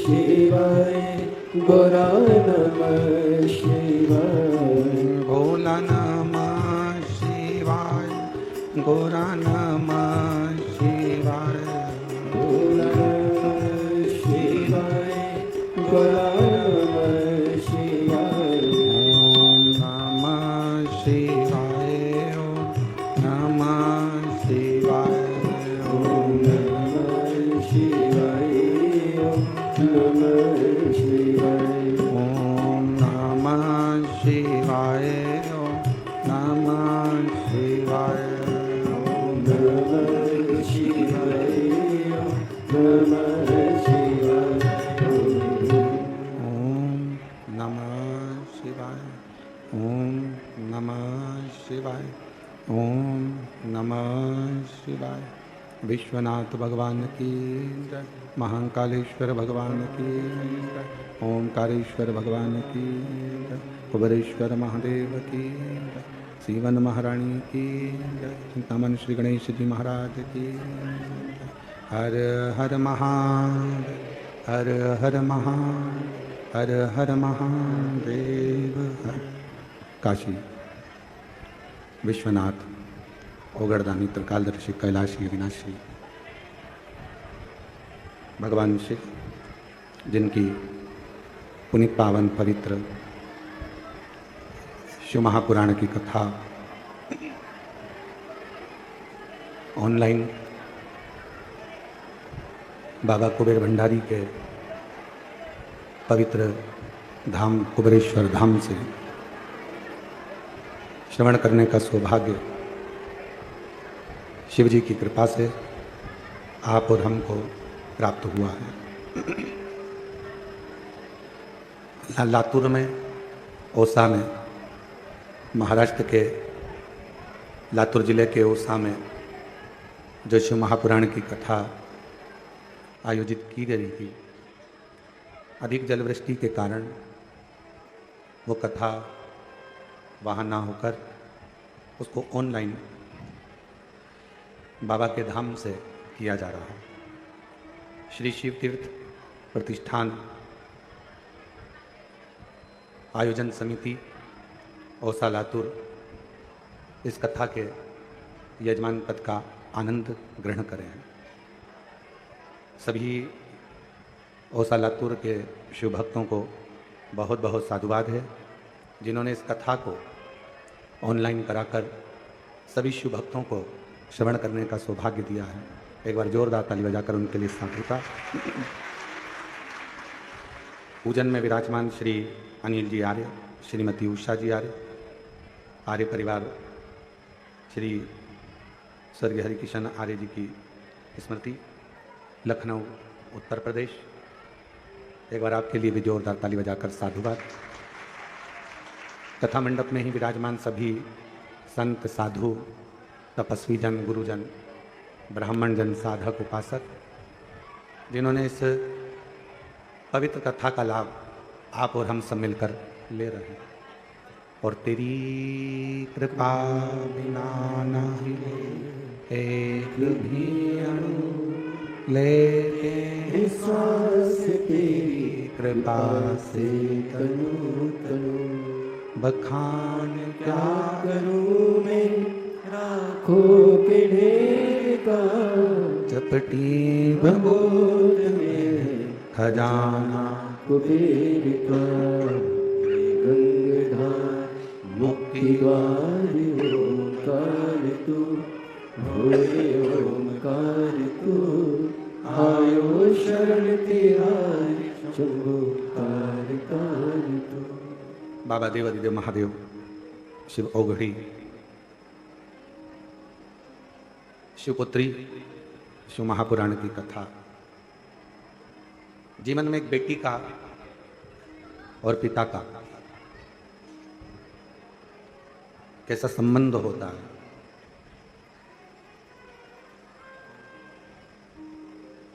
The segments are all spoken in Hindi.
शिवाय गोरा नमः शिवाय भोला नमः शिवाय गोरा नमः शिवाय भोला नमः शिवाय गोरा नमः शिवाय ओम नमः शिवाय ओम नमः शिवाय ओम नमः शिवाय ओम नमः शिवाय ओम नमः शिवाय ओम नमः शिवाय ओम नमः शिवाय ओम नमः शिवाय ओम नमः शिवाय ओम नमः शिवाय ओम नमः शिवाय विश्वनाथ भगवान की जय महाकालेश्वर भगवान की जय ओमकारेश्वर भगवान की जय कुबेरेश्वर महादेव की जय सीवन महारानी की जय चिंतामन श्री गणेश जी महाराज की जय हर हर महादेव हर हर महादेव हर हर महादेव हर काशी विश्वनाथ ओगड़दानी त्रिकालदर्शी कैलाशी अविनाशी भगवान शिव जिनकी पुनीत पावन पवित्र शिव महापुराण की कथा ऑनलाइन बाबा कुबेर भंडारी के पवित्र धाम कुबेरेश्वर धाम से श्रवण करने का सौभाग्य शिव जी की कृपा से आप और हमको प्राप्त हुआ है। लातूर में ओसा में महाराष्ट्र के लातूर जिले के ओसा में जो शिव महापुराण की कथा आयोजित की गई थी, अधिक जलवृष्टि के कारण वो कथा वहाँ ना होकर उसको ऑनलाइन बाबा के धाम से किया जा रहा है। श्री शिव तीर्थ प्रतिष्ठान आयोजन समिति ओसा लातूर इस कथा के यजमान पद का आनंद ग्रहण करें हैं। सभी ओसा लातूर के शिव भक्तों को बहुत बहुत साधुवाद है, जिन्होंने इस कथा को ऑनलाइन कराकर सभी शिव भक्तों को श्रवण करने का सौभाग्य दिया है। एक बार जोरदार ताली बजाकर उनके लिए साधुता। पूजन में विराजमान श्री अनिल जी आर्य, श्रीमती उषा जी आर्य, आर्य परिवार श्री स्वर्गीय हरिकिशन आर्य जी की स्मृति, लखनऊ उत्तर प्रदेश। एक बार आपके लिए भी जोरदार ताली बजाकर साधुवाद। कथा मंडप में ही विराजमान सभी संत साधु तपस्वी जन, गुरुजन, ब्राह्मण जन, साधक, उपासक, जिन्होंने इस पवित्र कथा का लाभ आप और हम सब मिलकर ले रहे हैं। और तेरी कृपा बिना नहीं एक भी अणु लेते हैं श्वास तेरी कृपा से तनु तनु बखान क्या क्या करूं मैं राखों के ढेर का चपटी भगोद में खजाना कुबेर का गंगाधार मुक्ति द्वार ओंकार तू भोले ओंकार तू आयो शरण तेरा शंभो कार तू। बाबा देवादिदेव महादेव शिव औघड़ी शिवपुत्री शिव महापुराण की कथा जीवन में एक बेटी का और पिता का कैसा संबंध होता है।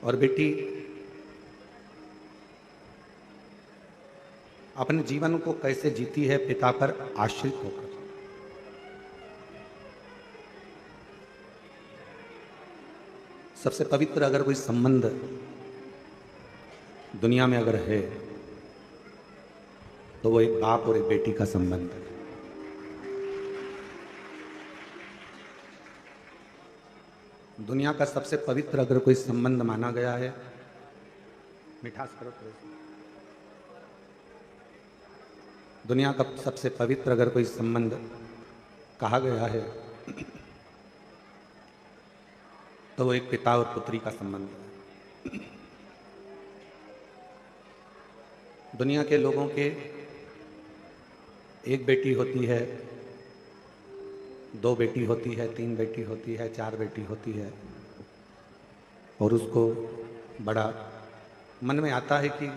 और बेटी अपने जीवन को कैसे जीती है पिता पर आश्रित होकर। सबसे पवित्र अगर कोई संबंध दुनिया में अगर है तो वो एक बाप और एक बेटी का संबंध है। दुनिया का सबसे पवित्र अगर कोई संबंध माना गया है, मिठास करो थोड़ी सी। दुनिया का सबसे पवित्र अगर कोई संबंध कहा गया है तो वो एक पिता और पुत्री का संबंध है। दुनिया के लोगों के एक बेटी होती है, दो बेटी होती है, तीन बेटी होती है, चार बेटी होती है, और उसको बड़ा मन में आता है कि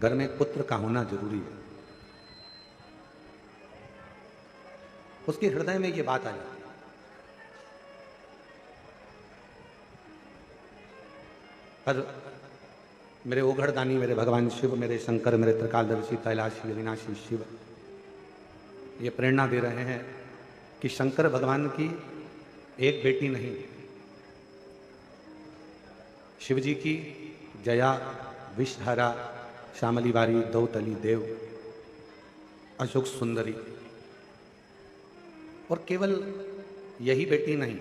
घर में पुत्र का होना जरूरी है। उसके हृदय में ये बात आ जाती है। पर मेरे ओघड़दानी, मेरे भगवान शिव, मेरे शंकर, मेरे त्रिकालदर्शी, कैलाशी, अविनाशी शिव ये प्रेरणा दे रहे हैं कि शंकर भगवान की एक बेटी नहीं, शिव जी की जया, विषहरा, श्यामली बारी, दौतली देव, अशोक सुंदरी, और केवल यही बेटी नहीं,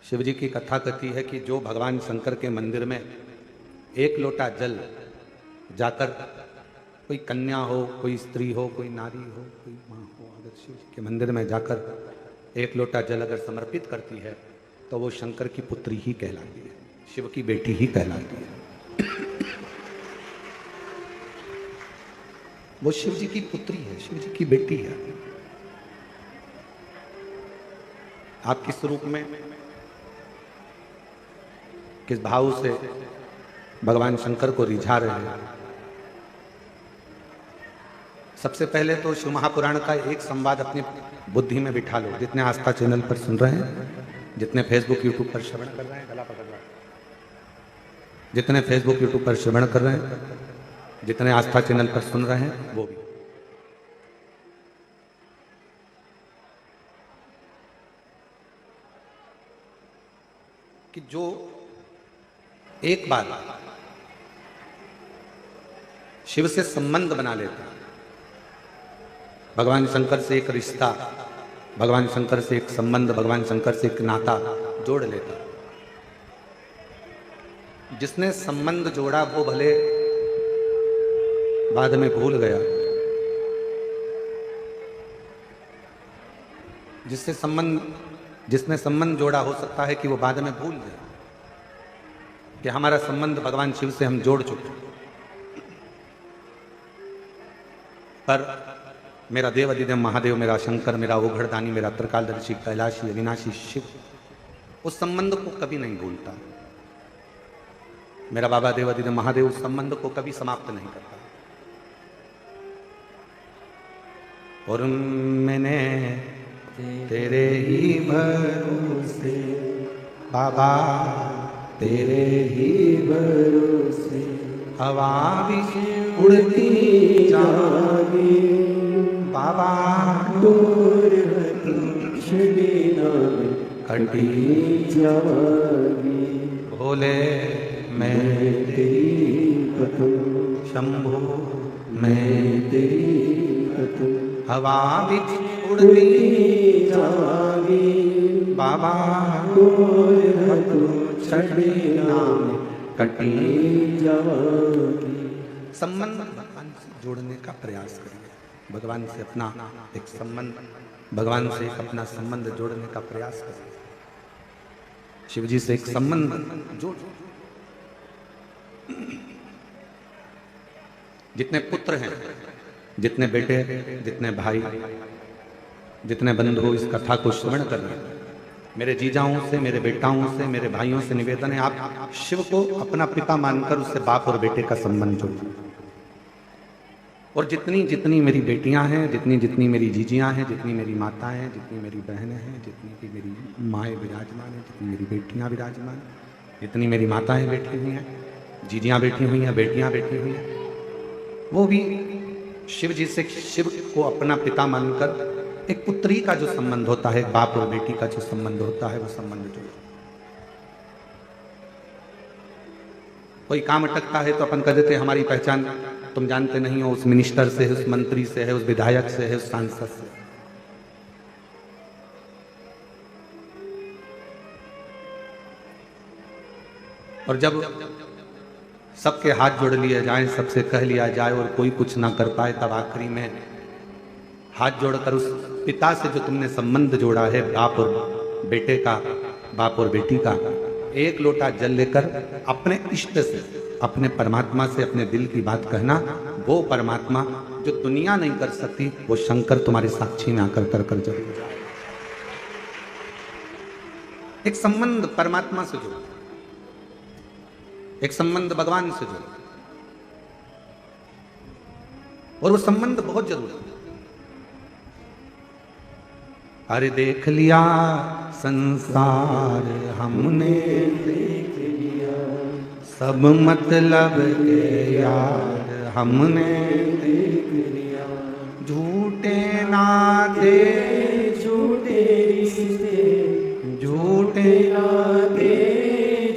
शिव जी की कथा कहती है कि जो भगवान शंकर के मंदिर में एक लोटा जल जाकर, कोई कन्या हो, कोई स्त्री हो, कोई नारी हो, कोई माँ हो, अगर शिव जी के मंदिर में जाकर एक लोटा जल अगर समर्पित करती है तो वो शंकर की पुत्री ही कहलाती है, शिव की बेटी ही कहलाती है। वो शिव जी की पुत्री है, शिव जी की बेटी है। आप किस रूप में, किस भाव से भगवान शंकर को रिझा रहे हैं? सबसे पहले तो शिव महापुराण का एक संवाद अपनी बुद्धि में बिठा लो। जितने आस्था चैनल पर सुन रहे हैं, जितने फेसबुक यूट्यूब पर श्रवण कर रहे हैं, गला पकड़ रहा है, जितने फेसबुक यूट्यूब पर श्रवण कर रहे हैं, जितने आस्था चैनल पर सुन रहे हैं, वो भी कि जो एक बार शिव से संबंध बना लेता, भगवान शंकर से एक रिश्ता, भगवान शंकर से एक संबंध, भगवान शंकर से एक नाता जोड़ लेता, जिसने संबंध जोड़ा वो भले बाद में भूल गया, जिसने संबंध जोड़ा हो सकता है कि वो बाद में भूल जाए कि हमारा संबंध भगवान शिव से हम जोड़ चुके। पर मेरा देव अधिदेव महादेव, मेरा शंकर, मेरा ओघड़दानी, मेरा त्रिकालदर्शी, कैलाशी, अविनाशी शिव उस संबंध को कभी नहीं भूलता। मेरा बाबा देव अधिदेव महादेव उस संबंध को कभी समाप्त नहीं करता। और मैंने तेरे ही भरोसे बाबा, तेरे ही भरोसे हवा भी उड़ती जागी बाबा, दूर कटी जागी। भोले मैं तेरी कथम, शंभो मैं तेरी कथम, हवा भी उड़ती जागी बाबा, छड़ी नाम कटी जागी। संबंध भगवान से जोड़ने का प्रयास करिए। भगवान से अपना एक संबंध, भगवान से एक अपना संबंध जोड़ने का प्रयास करिए। शिव जी से एक संबंध जोड़। जितने पुत्र हैं, जितने बेटे, जितने भाई, जितने बंधु इस कथा को श्रवण कर रहे हैं, मेरे जीजाओं से, मेरे बेटाओं से, मेरे भाइयों से निवेदन है, आप शिव को अपना पिता मानकर उससे बाप और बेटे का संबंध जोड़िए। और जितनी जितनी मेरी बेटियां हैं, जितनी जितनी मेरी जीजियां हैं, जितनी मेरी माताएं हैं, जितनी मेरी बहनें हैं, जितनी की मेरी माएँ विराजमान हैं, जितनी मेरी बेटियां विराजमान, जितनी मेरी माताएं बैठी हुई हैं, जीजियां बैठी हुई हैं, बेटियां बैठी हुई हैं, वो भी शिव जी से, शिव को अपना पिता मानकर एक पुत्री का जो संबंध होता है, बाप और बेटी का जो संबंध होता है, वो संबंध जो कोई काम अटकता है तो अपन कह देते हमारी पहचान तुम जानते नहीं हो, उस मिनिस्टर से है, उस मंत्री से है, उस विधायक से है, उस सांसद से। और जब सबके हाथ जोड़ लिए जाएं, सबसे कह लिया जाए और कोई कुछ ना कर पाए, तब आखिरी में हाथ जोड़कर उस पिता से जो तुमने संबंध जोड़ा है, बाप और बेटे का, बाप और बेटी का, एक लोटा जल लेकर अपने इष्ट से, अपने परमात्मा से अपने दिल की बात कहना, वो परमात्मा जो दुनिया नहीं कर सकती, वो शंकर तुम्हारे साक्षी में आकर कर कर जरूर जाए। एक संबंध परमात्मा से जोड़ो, एक संबंध भगवान से जोड़ो, और वो संबंध बहुत जरूरी है। अरे देख लिया संसार हमने, देख लिया सब मतलब के यार हमने, देख लिया झूठे नाते झूठे रिश्ते, झूठे नाते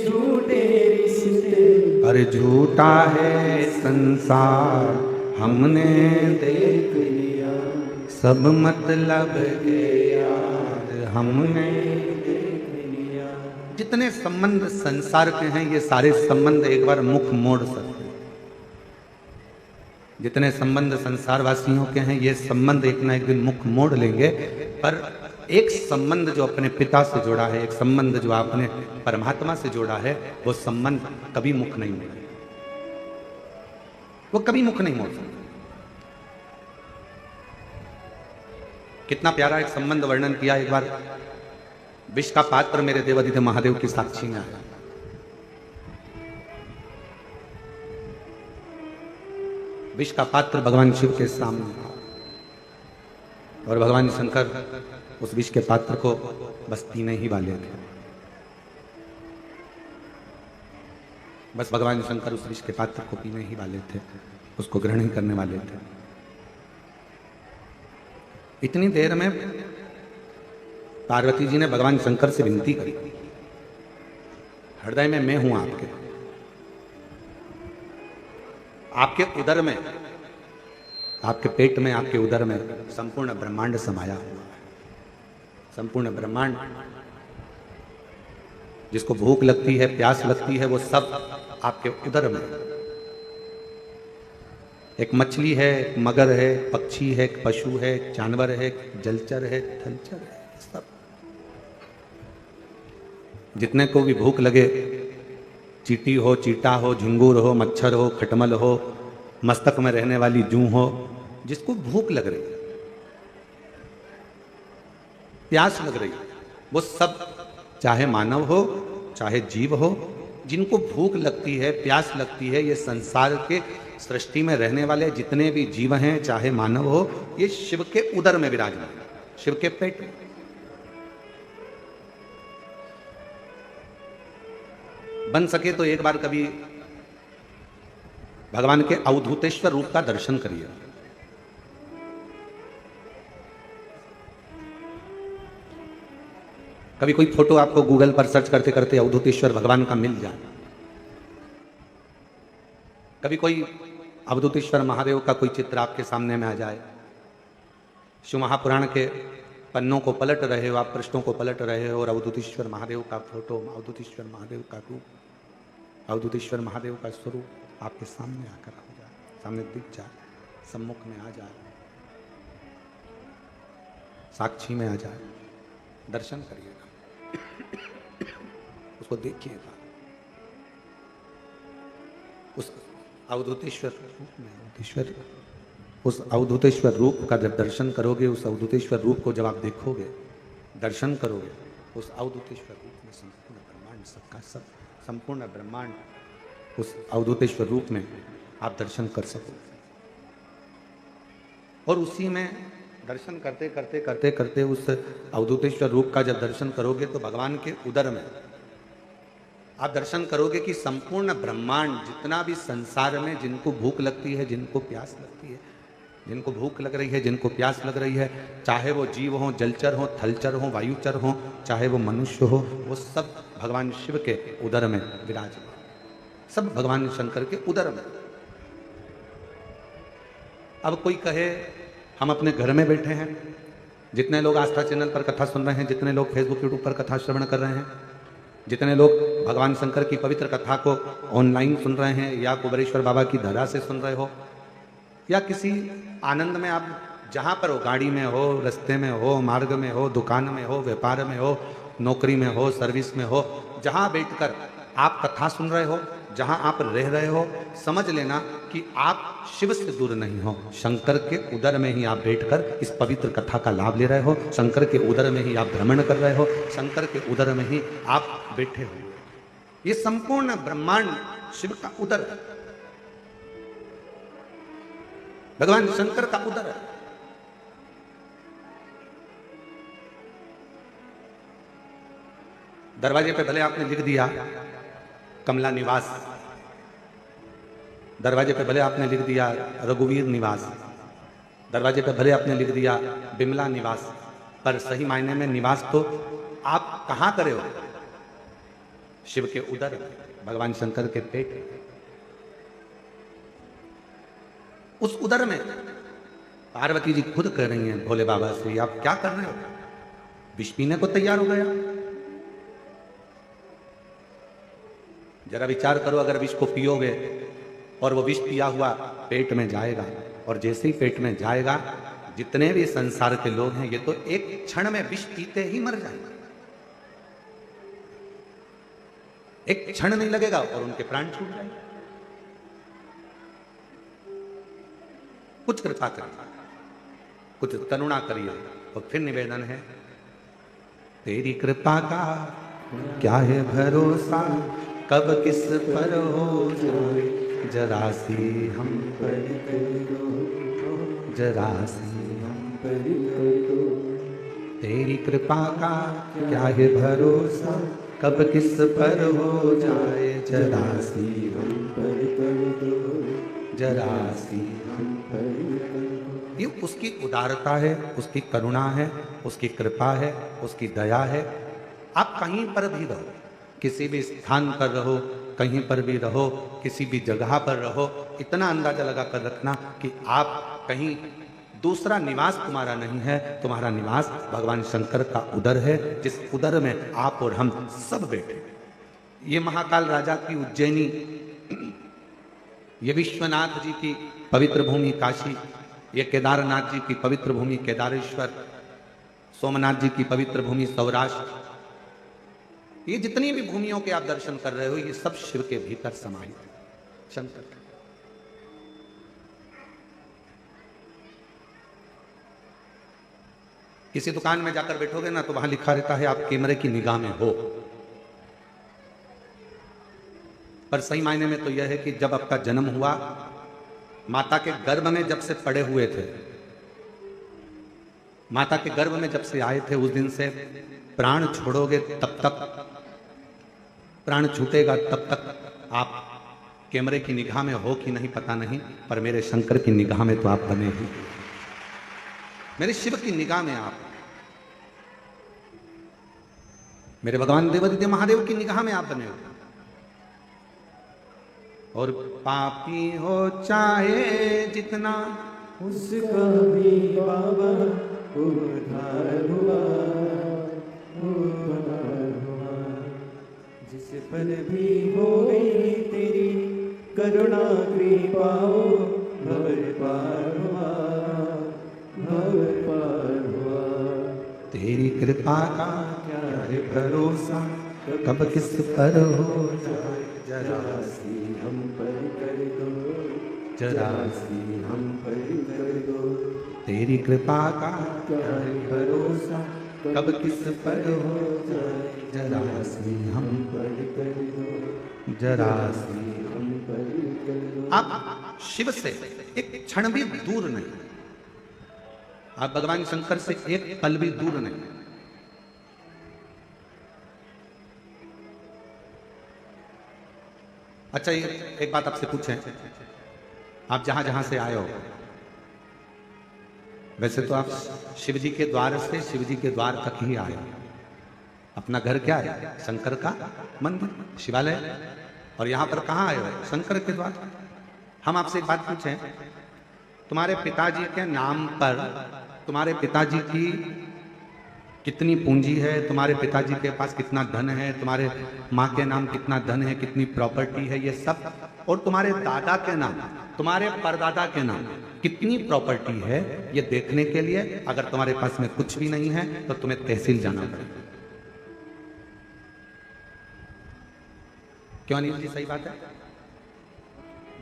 झूठे रिश्ते, अरे झूठा है संसार हमने देख लिया सब मतलब के यार हमने। जितने संबंध संसार के हैं ये सारे संबंध एक बार मुख मोड़ सकते हैं। जितने संबंध संसार वासियों के हैं ये संबंध एक ना एक दिन मुख मोड़ लेंगे, पर एक संबंध जो अपने पिता से जुड़ा है, एक संबंध जो आपने परमात्मा से जोड़ा है, वो संबंध कभी मुख नहीं मोड़ेगा, वो कभी मुख नहीं मोड़ सकता। कितना प्यारा एक संबंध वर्णन किया एक बार, विष का पात्र मेरे देवादिदेव महादेव की साक्षी में आया। विष का पात्र भगवान शिव के सामने था और भगवान शंकर उस विष के पात्र को बस पीने ही वाले थे। बस भगवान शंकर उस विष के पात्र को पीने ही वाले थे, उसको ग्रहण ही करने वाले थे। इतनी देर में पार्वती जी ने भगवान शंकर से विनती करी, हृदय में मैं हूं आपके, आपके उदर में, आपके पेट में, आपके उदर में संपूर्ण ब्रह्मांड समाया हुआ है। संपूर्ण ब्रह्मांड, जिसको भूख लगती है, प्यास लगती है, वो सब आपके उदर में। एक मछली है, एक मगर है, पक्षी है, एक पशु है, एक जानवर है, एक जलचर है, थलचर है, सब जितने को भी भूख लगे, चींटी हो, चीटा हो, झिंगुर हो, मच्छर हो, खटमल हो, मस्तक में रहने वाली जूं हो, जिसको भूख लग रही है, प्यास लग रही है, वो सब चाहे मानव हो चाहे जीव हो, जिनको भूख लगती है, प्यास लगती है, ये संसार के सृष्टि में रहने वाले जितने भी जीव हैं, चाहे मानव हो, ये शिव के उदर में विराजमान है, शिव के पेट में। बन सके तो एक बार कभी भगवान के अवधूतेश्वर रूप का दर्शन करिए। कभी कोई फोटो आपको गूगल पर सर्च करते करते अवधूतेश्वर भगवान का मिल जाए, कभी कोई अवधूतेश्वर महादेव का कोई चित्र आपके सामने में आ जाए, शिव महापुराण के पन्नों को पलट रहे हो, आप पृष्ठों को पलट रहे हो और अवधूतेश्वर महादेव का फोटो, अवधूतेश्वर महादेव का रूप, अवधूतेश्वर महादेव का स्वरूप आपके सामने आकर हो जाए, सामने दिख जाए, सम्मुख में आ जाए, साक्षी में आ जाए, दर्शन करिएगा, उसको देखिएगा। उस अवधूतेश्वर रूप में, उस अवधूतेश्वर रूप का जब दर्शन करोगे, उस अवधूतेश्वर रूप को जब आप देखोगे, दर्शन करोगे, उस अवधूतेश्वर रूप में संपूर्ण ब्रह्मांड, सबका सब संपूर्ण ब्रह्मांड उस अवधूतेश्वर रूप में आप दर्शन कर सकोगे। और उसी में दर्शन करते करते करते करते उस अवधूतेश्वर रूप का जब दर्शन करोगे तो भगवान के उदर में आप दर्शन करोगे कि संपूर्ण ब्रह्मांड, जितना भी संसार में जिनको भूख लगती है, जिनको प्यास लगती है, जिनको भूख लग रही है, जिनको प्यास लग रही है, चाहे वो जीव हो, जलचर हो, थलचर हो, वायुचर हो, चाहे वो मनुष्य हो, वो सब भगवान शिव के उदर में विराजमान। सब भगवान शंकर के उदर में। अब कोई कहे हम अपने घर में बैठे हैं, जितने लोग आस्था चैनल पर कथा सुन रहे हैं, जितने लोग फेसबुक यूट्यूब पर कथा श्रवण कर रहे हैं, जितने लोग भगवान शंकर की पवित्र कथा को ऑनलाइन सुन रहे हैं या कुबेरेश्वर बाबा की धरा से सुन रहे हो या किसी आनंद में आप जहाँ पर हो, गाड़ी में हो, रास्ते में हो, मार्ग में हो, दुकान में हो, व्यापार में हो, नौकरी में हो, सर्विस में हो, जहाँ बैठकर आप कथा सुन रहे हो, जहाँ आप रह रहे हो, समझ लेना कि आप शिव से दूर नहीं हो। शंकर के उदर में ही आप बैठकर इस पवित्र कथा का लाभ ले रहे हो। शंकर के उदर में ही आप भ्रमण कर रहे हो। शंकर के उदर में ही आप बैठे हो। ये संपूर्ण ब्रह्मांड शिव का उदर है, भगवान शंकर का उदर है। दरवाजे पे भले आपने लिख दिया कमला निवास, दरवाजे पे भले आपने लिख दिया रघुवीर निवास, दरवाजे पे भले आपने लिख दिया बिमला निवास, पर सही मायने में निवास तो आप कहां करे हो? शिव के उदर, भगवान शंकर के पेट। उस उदर में पार्वती जी खुद कह रही हैं भोले बाबा से, आप क्या कर रहे हो? विष पीने को तैयार हो गया। जरा विचार करो, अगर विष को पियोगे और वो विष पिया हुआ पेट में जाएगा, और जैसे ही पेट में जाएगा, जितने भी संसार के लोग हैं ये तो एक क्षण में विष पीते ही मर जाएंगे। एक क्षण नहीं लगेगा और उनके प्राण छूट जाएंगे। कुछ कृपा करिए, कुछ करुणा करिए। और फिर निवेदन है, तेरी कृपा का क्या है भरोसा, कब किस पर हो जाए जरा सी हम पर कर दो, जरा सी हम पर कर दो। तेरी कृपा का क्या है भरोसा, कब किस पर हो जाए जरा सी हम पर कर दो, जरा सी हम पर कर दो। ये उसकी उदारता है, उसकी करुणा है, उसकी कृपा है, उसकी दया है। आप कहीं पर भी रहो, किसी भी स्थान पर रहो, कहीं पर भी रहो, किसी भी जगह पर रहो, इतना अंदाजा लगा कर रखना कि आप कहीं दूसरा निवास तुम्हारा नहीं है, तुम्हारा निवास भगवान शंकर का उदर है, जिस उदर में आप और हम सब बैठे। ये महाकाल राजा की उज्जैनी, ये विश्वनाथ जी की पवित्र भूमि काशी, ये केदारनाथ जी की पवित्र भूमि केदारेश्वर, सोमनाथ जी की पवित्र भूमि सौराष्ट्र, ये जितनी भी भूमियों के आप दर्शन कर रहे हो, ये सब शिव के भीतर समाहित है, शंकर के। किसी दुकान में जाकर बैठोगे ना तो वहां लिखा रहता है आप कैमरे की निगाह में हो, पर सही मायने में तो यह है कि जब आपका जन्म हुआ, माता के गर्भ में जब से पड़े हुए थे, माता के गर्भ में जब से आए थे, उस दिन से प्राण छोड़ोगे तब तक, प्राण छूटेगा तब तक आप कैमरे की निगाह में हो कि नहीं पता नहीं, पर मेरे शंकर की निगाह में तो आप बने हैं, मेरे शिव की निगाह में आप, मेरे भगवान देवादित्य महादेव की निगाह में आप बने हो। और पापी हो चाहे जितना, उसका भी बाबा उद्धार हुआ, उद्धार हुआ। जिस पर भी हो गई तेरी करुणा कृपा, भवर पार हुआ, भवर पार हुआ। तेरी कृपा का क्या है भरोसा, कब किस पर हो जाए जरा सी हम पर कर दो, जरा सी हम पर कर दो। तेरी कृपा का क्या है भरोसा, कब किस पर हो जाए जरा सी हम पर कर दो, जरा सी। हम पर कर दो। आप शिव से एक क्षण भी दूर नहीं, आप भगवान शंकर से एक पल भी दूर नहीं। अच्छा, ये एक बात आपसे पूछें, आप जहां जहां से आए हो, वैसे तो आप शिव जी के द्वार से शिव जी के द्वार तक ही आए हो। अपना घर क्या है? शंकर का मंदिर, शिवालय। और यहां पर कहां आए हो? शंकर के द्वार। हम आपसे एक बात पूछें, तुम्हारे पिताजी के नाम पर तुम्हारे पिताजी की कितनी पूंजी है, तुम्हारे पिताजी के पास कितना धन है, तुम्हारे माँ के नाम कितना धन है, कितनी प्रॉपर्टी है, ये सब, और तुम्हारे दादा के नाम, तुम्हारे परदादा के नाम कितनी प्रॉपर्टी है, ये देखने के लिए अगर तुम्हारे पास में कुछ भी नहीं है तो तुम्हें तहसील जाना पड़ेगा। क्यों अनिल जी? सही बात है।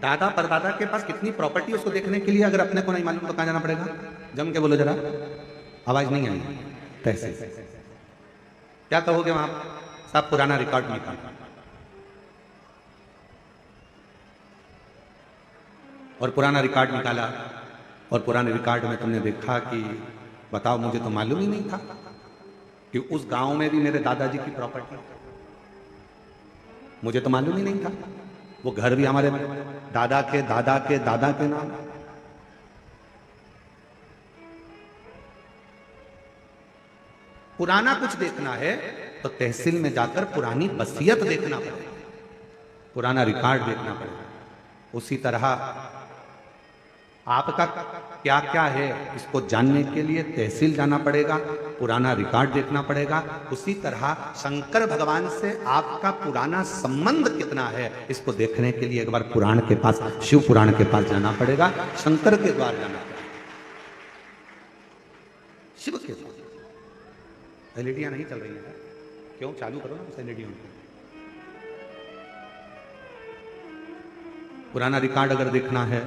दादा परदादा के पास कितनी प्रॉपर्टी उसको देखने के लिए अगर अपने को नहीं मालूम तो कहां जाना पड़ेगा? जम के बोलो जरा, आवाज नहीं आई। तहसील। क्या कहोगे वहां? साहब पुराना रिकॉर्ड निकालो, और पुराना रिकॉर्ड निकाला, और पुराने रिकॉर्ड में तुमने देखा कि बताओ, मुझे तो मालूम ही नहीं था कि उस गांव में भी मेरे दादाजी की प्रॉपर्टी, मुझे तो मालूम ही नहीं था। वो घर भी हमारे दादा के दादा के दादा के नाम। पुराना कुछ देखना है तो तहसील में जाकर पुरानी वसीयत देखना पड़ेगा, पुराना रिकॉर्ड देखना पड़ेगा। उसी तरह आपका क्या क्या है इसको जानने के लिए तहसील जाना पड़ेगा, पुराना रिकॉर्ड देखना पड़ेगा। उसी तरह शंकर भगवान से आपका पुराना संबंध कितना है इसको देखने के लिए एक बार पुराण के पास, शिव पुराण के पास जाना पड़ेगा, शंकर के द्वार जाना पड़ेगा, शिव के द्वार। एलईडियां नहीं चल रही है? क्यों? चालू करो ना उस एलईडियों को। पुराना रिकॉर्ड अगर देखना है,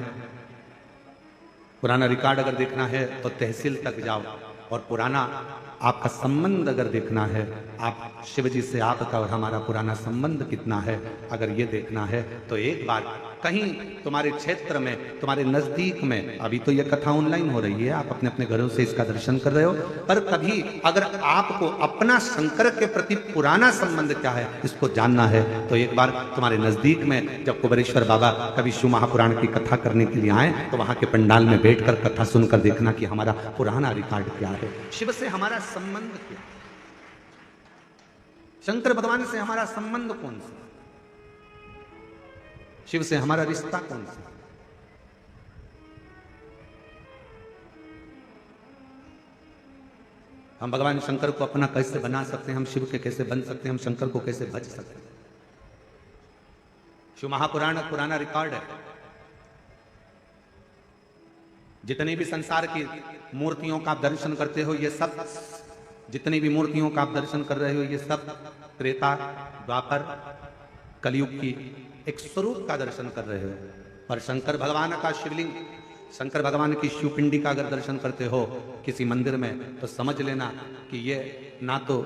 पुराना रिकॉर्ड अगर देखना है तो तहसील तक जाओ, और पुराना आपका संबंध अगर देखना है, आप शिव जी से आपका और हमारा पुराना संबंध कितना है अगर ये देखना है तो एक बार कहीं तुम्हारे क्षेत्र में, तुम्हारे नजदीक में, अभी तो ये कथा ऑनलाइन हो रही है, आप अपने अपने घरों से इसका दर्शन कर रहे हो, पर कभी अगर आपको अपना शंकर के प्रति पुराना संबंध क्या है इसको जानना है तो एक बार तुम्हारे नजदीक में जब कुबेरेश्वर बाबा कभी शिव महापुराण की कथा करने के लिए आए तो वहां के पंडाल में बैठकर कथा सुनकर देखना कि हमारा पुराना रिकॉर्ड क्या है, शिव से हमारा संबंध क्या, शंकर भगवान से हमारा संबंध कौन सा, शिव से हमारा रिश्ता कौन सा। हम भगवान शंकर को अपना कैसे बना सकते हैं, हम शिव के कैसे बन सकते हैं, हम शंकर को कैसे भज सकते हैं। शिव महापुराण पुराना रिकॉर्ड है। जितनी भी संसार की मूर्तियों का आप दर्शन करते हो, ये सब, जितनी भी मूर्तियों का आप दर्शन कर रहे हो, ये सब त्रेता द्वापर कलयुग की एक स्वरूप का दर्शन कर रहे हो। पर शंकर भगवान का शिवलिंग, शंकर भगवान की शिवपिंडी का अगर दर्शन करते हो किसी मंदिर में तो समझ लेना कि ये ना तो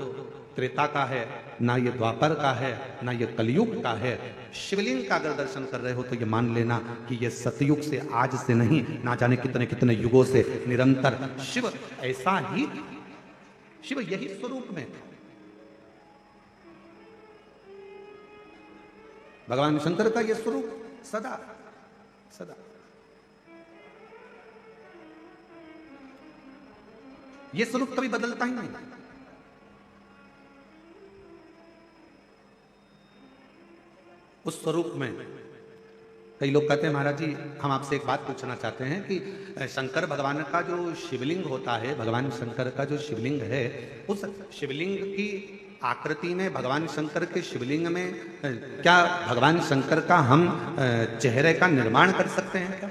त्रेता का है, ना ये द्वापर का है, ना ये कलयुग का है। शिवलिंग का अगर दर्शन कर रहे हो तो ये मान लेना कि ये सतयुग से, आज से नहीं, ना जाने कितने कितने युगों से निरंतर शिव ऐसा ही, शिव यही स्वरूप में भगवान शंकर का ये स्वरूप सदा सदा। ये स्वरूप कभी बदलता ही नहीं। उस स्वरूप में कई लोग कहते हैं महाराज जी हम आपसे एक बात पूछना चाहते हैं कि शंकर भगवान का जो शिवलिंग होता है, भगवान शंकर का जो शिवलिंग है, उस शिवलिंग की आकृति में, भगवान शंकर के शिवलिंग में क्या भगवान शंकर का हम चेहरे का निर्माण कर सकते हैं क्या?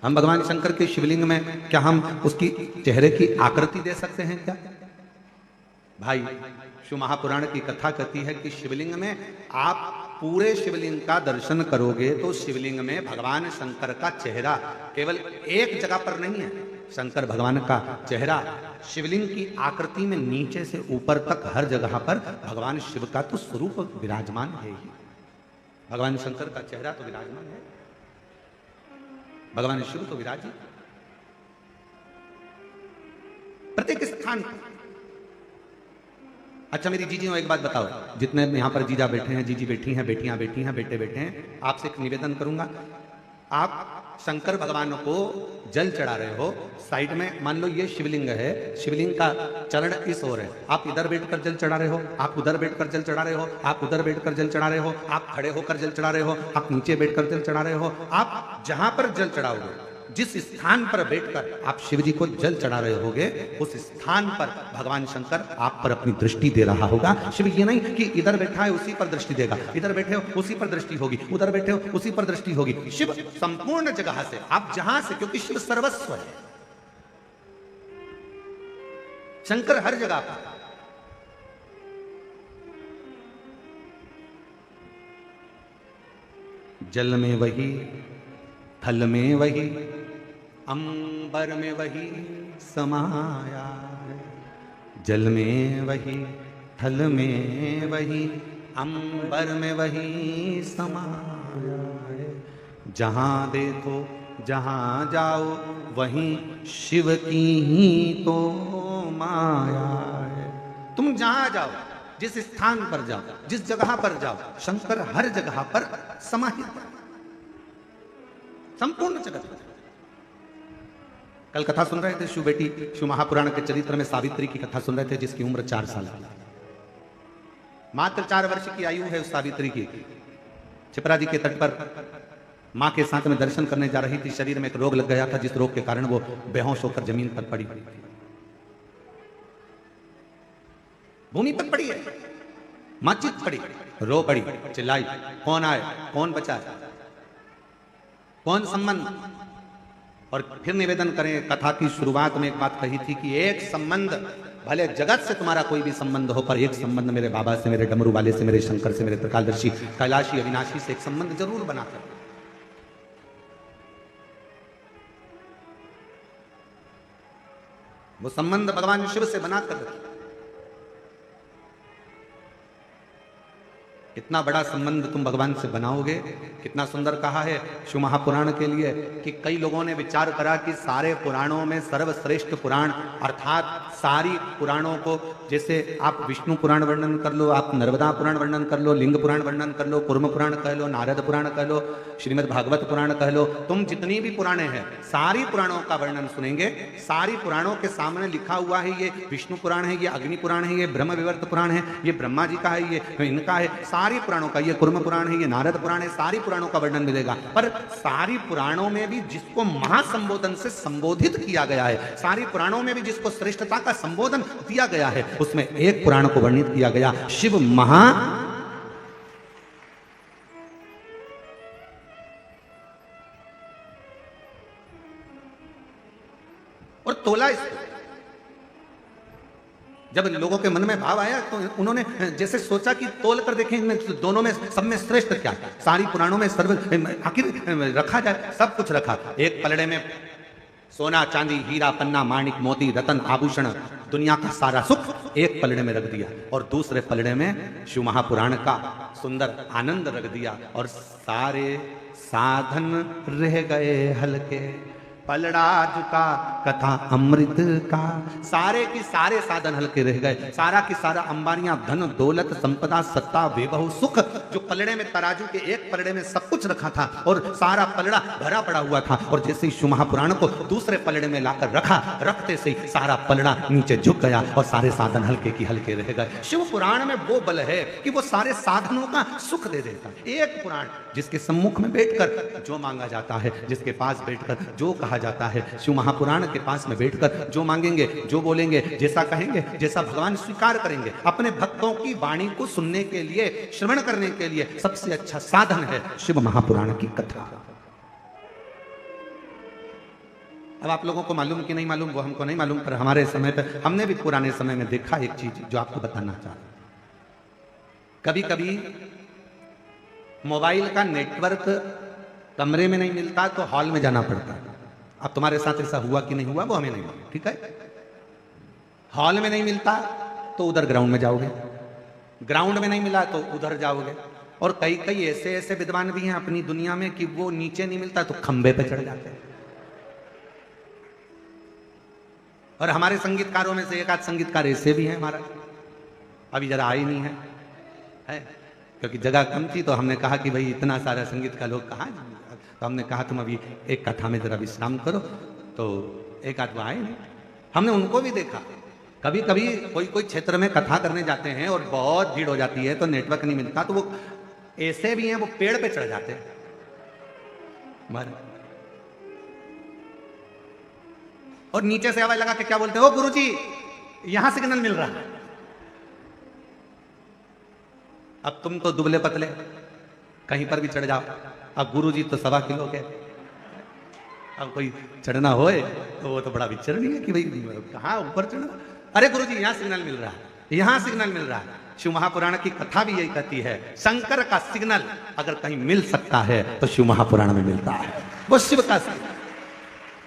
हम भगवान शंकर के शिवलिंग में क्या हम उसकी चेहरे की आकृति दे सकते हैं क्या? भाई शिव महापुराण की कथा कहती है कि शिवलिंग में आप पूरे शिवलिंग का दर्शन करोगे तो शिवलिंग में भगवान शंकर का चेहरा केवल एक जगह पर नहीं है। शंकर भगवान का चेहरा शिवलिंग की आकृति में नीचे से ऊपर तक हर जगह पर भगवान शिव का तो स्वरूप विराजमान है ही। भगवान शंकर का चेहरा तो विराजमान है, भगवान शिव तो विराजी प्रत्येक स्थान पर। अच्छा मेरी जीजियों एक बात बताओ, जितने यहां पर जीजा बैठे हैं, जीजी बैठी हैं, बेटियां बैठी हैं, बेटे बैठे हैं, आपसे एक निवेदन करूंगा, आप शंकर भगवान को जल चढ़ा रहे हो, साइड में मान लो ये शिवलिंग है, शिवलिंग का चरण इस ओर है, आप इधर बैठकर जल चढ़ा रहे हो, आप उधर बैठकर जल चढ़ा रहे हो, आप उधर बैठकर जल चढ़ा रहे हो, आप खड़े होकर जल चढ़ा रहे हो, आप नीचे बैठकर जल चढ़ा रहे हो, आप जहां पर जल चढ़ाओगे, जिस स्थान पर बैठकर आप शिव जी को जल चढ़ा रहे होगे, उस स्थान पर भगवान शंकर आप पर अपनी दृष्टि दे रहा होगा। शिव ये नहीं कि इधर बैठा है उसी पर दृष्टि देगा, इधर बैठे हो उसी पर दृष्टि होगी, उधर बैठे हो उसी पर दृष्टि होगी। शिव संपूर्ण जगह से, आप जहां से, क्योंकि शिव सर्वस्व है, शंकर हर जगह पर। जल में वही, थल में वही, अंबर में वही समाया है। जल में वही, थल में वही, अंबर में वही समाया है। जहां देखो जहां जाओ वहीं शिव की ही तो माया है। तुम जहां जाओ, जिस स्थान पर जाओ, जिस जगह पर जाओ, शंकर हर जगह पर समाहित है, संपूर्ण जगत पर। कल कथा सुन रहे थे, शिव बेटी, शिव महापुराण के चरित्र में सावित्री की कथा सुन रहे थे, जिसकी उम्र 4 साल है। मात्र 4 वर्ष की आयु है उस सावित्री की। छिपरा जी के तट पर मां के साथ में दर्शन करने जा रही थी, शरीर में एक रोग लग गया था, जिस रोग के कारण वो बेहोश होकर जमीन पर पड़ी, भूमि पर पड़ी है। मां चित पड़ी, रो पड़ी, चिल्लाई, कौन आए, कौन बचाए, कौन संबंध। और फिर निवेदन करें, कथा की शुरुआत में एक बात कही थी कि एक संबंध, भले जगत से तुम्हारा कोई भी संबंध हो, पर एक संबंध मेरे बाबा से, मेरे डमरू वाले से, मेरे शंकर से, मेरे त्रिकालदर्शी कैलाशी अविनाशी से एक संबंध जरूर बनाकर। वो संबंध भगवान शिव से बनाकर रखिए। कितना बड़ा संबंध तुम भगवान से बनाओगे। कितना सुंदर कहा है शिव महापुराण के लिए कि कई लोगों ने विचार करा कि सारे पुराणों में सर्वश्रेष्ठ पुराण, अर्थात सारी पुराणों को, जैसे आप विष्णु पुराण वर्णन कर लो, आप नर्मदा पुराण वर्णन कर लो, लिंग पुराण वर्णन कर लो, कूर्म पुराण कह लो, नारद पुराण कह लो, श्रीमद् भागवत पुराण कह लो, तुम जितनी भी पुराणे हैं सारी पुराणों का वर्णन सुनेंगे। सारी पुराणों के सामने लिखा हुआ है, ये विष्णु पुराण है, ये अग्नि पुराण है, ये ब्रह्म विवर्त पुराण है, ये ब्रह्मा जी का है, ये इनका है, सारी पुराणों का, ये कूर्म पुराण है, ये नारद पुराण है, सारी पुराणों का वर्णन मिलेगा। पर सारी पुराणों में भी जिसको महासंबोधन से संबोधित किया गया है, सारी पुराणों में भी जिसको श्रेष्ठता का संबोधन दिया गया है, उसमें एक पुराण को वर्णित किया गया, शिव महा। और तोला इसको। जब लोगों के मन में भाव आया तो उन्होंने जैसे सोचा कि तोल कर देखें दोनों में, सब में श्रेष्ठ क्या है। सारी पुराणों में सर्व आखिर रखा जाए, सब कुछ रखा। एक पलड़े में सोना, चांदी, हीरा, पन्ना, माणिक, मोती, रतन, आभूषण, दुनिया का सारा सुख एक पलड़े में रख दिया, और दूसरे पलड़े में शिव महापुराण का सुंदर आनंद रख दिया, और सारे साधन रह गए हल्के। पलड़ा झुका कथा अमृत का, सारे की सारे साधन हल्के रह गए। सारा की सारा अंबानियां, धन, दौलत, संपदा, सत्ता, वैभव, सुख, जो पलड़े में, तराजू के एक पलड़े में सब कुछ रखा था, और सारा पलड़ा भरा पड़ा हुआ था। और जैसे ही शिव महापुराण को दूसरे पलड़े में लाकर रखा, रखते से ही सारा पलड़ा नीचे झुक गया, और सारे साधन हल्के की हल्के रह गए। शिव पुराण में वो बल है कि वो सारे साधनों का सुख दे देता। एक पुराण जिसके सम्मुख में बैठकर जो मांगा जाता है, जिसके पास बैठकर जो कहा जाता है, शिव महापुराण के पास में बैठकर जो मांगेंगे, जो बोलेंगे, जैसा कहेंगे, जैसा भगवान स्वीकार करेंगे। अपने भक्तों की वाणी को सुनने के लिए, श्रवण करने के लिए सबसे अच्छा साधन है शिव महापुराण की कथा। अब आप लोगों को मालूम कि नहीं मालूम, वो हमको नहीं मालूम, पर हमारे समय पर हमने भी पुराने समय में देखा एक चीज जो आपको बताना चाहता। कभी कभी मोबाइल का नेटवर्क कमरे में नहीं मिलता तो हॉल में जाना पड़ता। अब तुम्हारे साथ ऐसा हुआ कि नहीं हुआ वो हमें नहीं मालूम, ठीक है। हॉल में नहीं मिलता तो उधर ग्राउंड में जाओगे, ग्राउंड में नहीं मिला तो उधर जाओगे। और कई कई ऐसे ऐसे विद्वान भी हैं अपनी दुनिया में कि वो नीचे नहीं मिलता तो खंबे पे चढ़ जाते हैं। और हमारे संगीतकारों में से एक आध संगीतकार ऐसे भी हैं, हमारा अभी जरा आए नहीं है, क्योंकि जगह कम थी तो हमने कहा कि भाई इतना सारा संगीत का लोग कहाँ तो हमने कहा तुम अभी एक कथा में जरा विश्राम करो, तो एक आध वो आए नहीं। हमने उनको भी देखा, कभी कभी कोई क्षेत्र में कथा करने जाते हैं और बहुत भीड़ हो जाती है तो नेटवर्क नहीं मिलता, तो वो ऐसे भी हैं, वो पेड़ पे चढ़ जाते हैं मर, और नीचे से आवाज लगा के क्या बोलते हो, गुरुजी यहां सिग्नल मिल रहा है। अब तुम तो दुबले पतले कहीं पर भी चढ़ जाओ, अब गुरुजी तो 1.25 किलो के, अब कोई चढ़ना होए तो वो तो बड़ा विचरण है कि भाई कहाँ ऊपर चढ़ना। अरे गुरुजी यहाँ सिग्नल मिल रहा है, यहाँ सिग्नल मिल रहा है। शिव महापुराण की कथा भी यही कहती है, शंकर का सिग्नल अगर कहीं मिल सकता है तो शिव महापुराण में मिलता है, वो शिव का सिग्नल,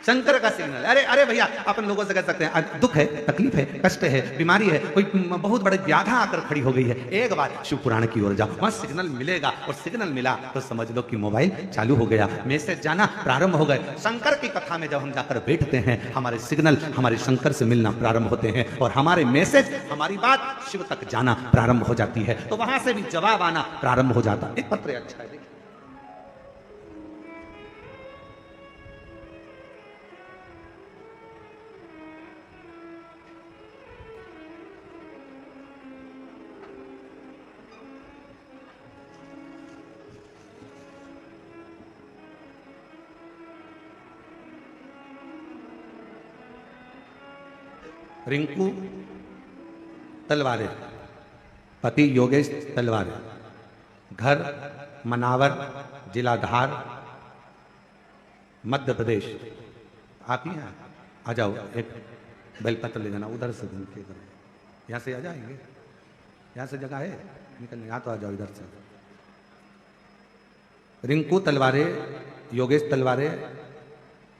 शंकर का सिग्नल। अरे अरे भैया अपन लोगों से कह सकते हैं दुख है, तकलीफ है, कष्ट है, बीमारी है, कोई बहुत बड़ी व्याधा आकर खड़ी हो गई है, एक बार शिव पुराण की ओर जाओ, वहां सिग्नल मिलेगा, और सिग्नल मिला तो समझ लो कि मोबाइल चालू हो गया, मैसेज जाना प्रारंभ हो गए। शंकर की कथा में जब हम जाकर बैठते हैं, हमारे सिग्नल हमारे शंकर से मिलना प्रारंभ होते हैं, और हमारे मैसेज, हमारी बात शिव तक जाना प्रारंभ हो जाती है, तो वहां से भी जवाब आना प्रारंभ हो जाता। एक पत्र अच्छा है, रिंकू तलवारे, पति योगेश तलवारे, घर मनावर, जिला धार, मध्य प्रदेश। आप ही हैं, आ जाओ, एक बेलपत्र ले जाना, उधर से यहाँ से आ जाएंगे, यहाँ से जगह है निकलने, यहाँ तो आ जाओ इधर से। रिंकू तलवारे, योगेश तलवारे,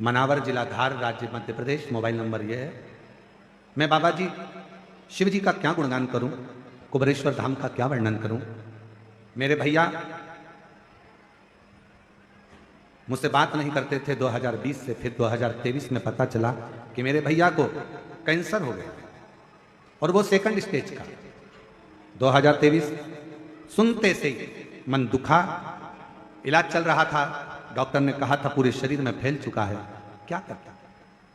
मनावर, जिला धार, राज्य मध्य प्रदेश। मोबाइल नंबर ये है। मैं बाबा जी शिव जी का क्या गुणगान करूं, कुबेरेश्वर धाम का क्या वर्णन करूं। मेरे भैया मुझसे बात नहीं करते थे 2020 से, फिर 2023 में पता चला कि मेरे भैया को कैंसर हो गया, और वो सेकंड स्टेज का। 2023 सुनते से मन दुखा, इलाज चल रहा था, डॉक्टर ने कहा था पूरे शरीर में फैल चुका है, क्या करता।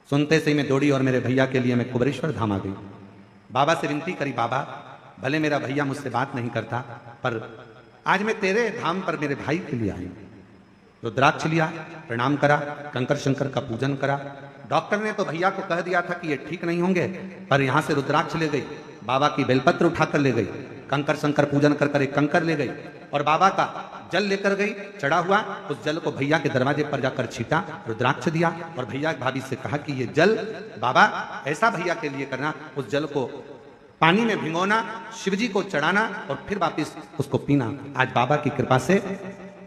सुनते से ही मैं दौड़ी और मेरे भैया के लिए मैं कुबेरेश्वर धाम आ गई। बाबा से विनती करी, बाबा भले मेरा भैया मुझसे बात नहीं करता, पर आज मैं तेरे धाम पर मेरे भाई के लिए आई। रुद्राक्ष लिया, प्रणाम करा, कंकर शंकर का पूजन करा। डॉक्टर ने तो भैया को कह दिया था कि ये ठीक नहीं होंगे, पर यहां से रुद्राक्ष ले गई, बाबा की बेलपत्र उठाकर ले गई, कंकर शंकर पूजन कर कर एक कंकर ले गई, और बाबा का जल लेकर गई, चढ़ा हुआ, उस जल को भैया के दरवाजे पर जाकर छीटा, रुद्राक्ष दिया, और भैया भाभी से कहा कि ये जल बाबा ऐसा भैया के लिए करना, उस जल को पानी में भिगोना, शिवजी को चढ़ाना, और फिर वापिस उसको पीना। आज बाबा की कृपा से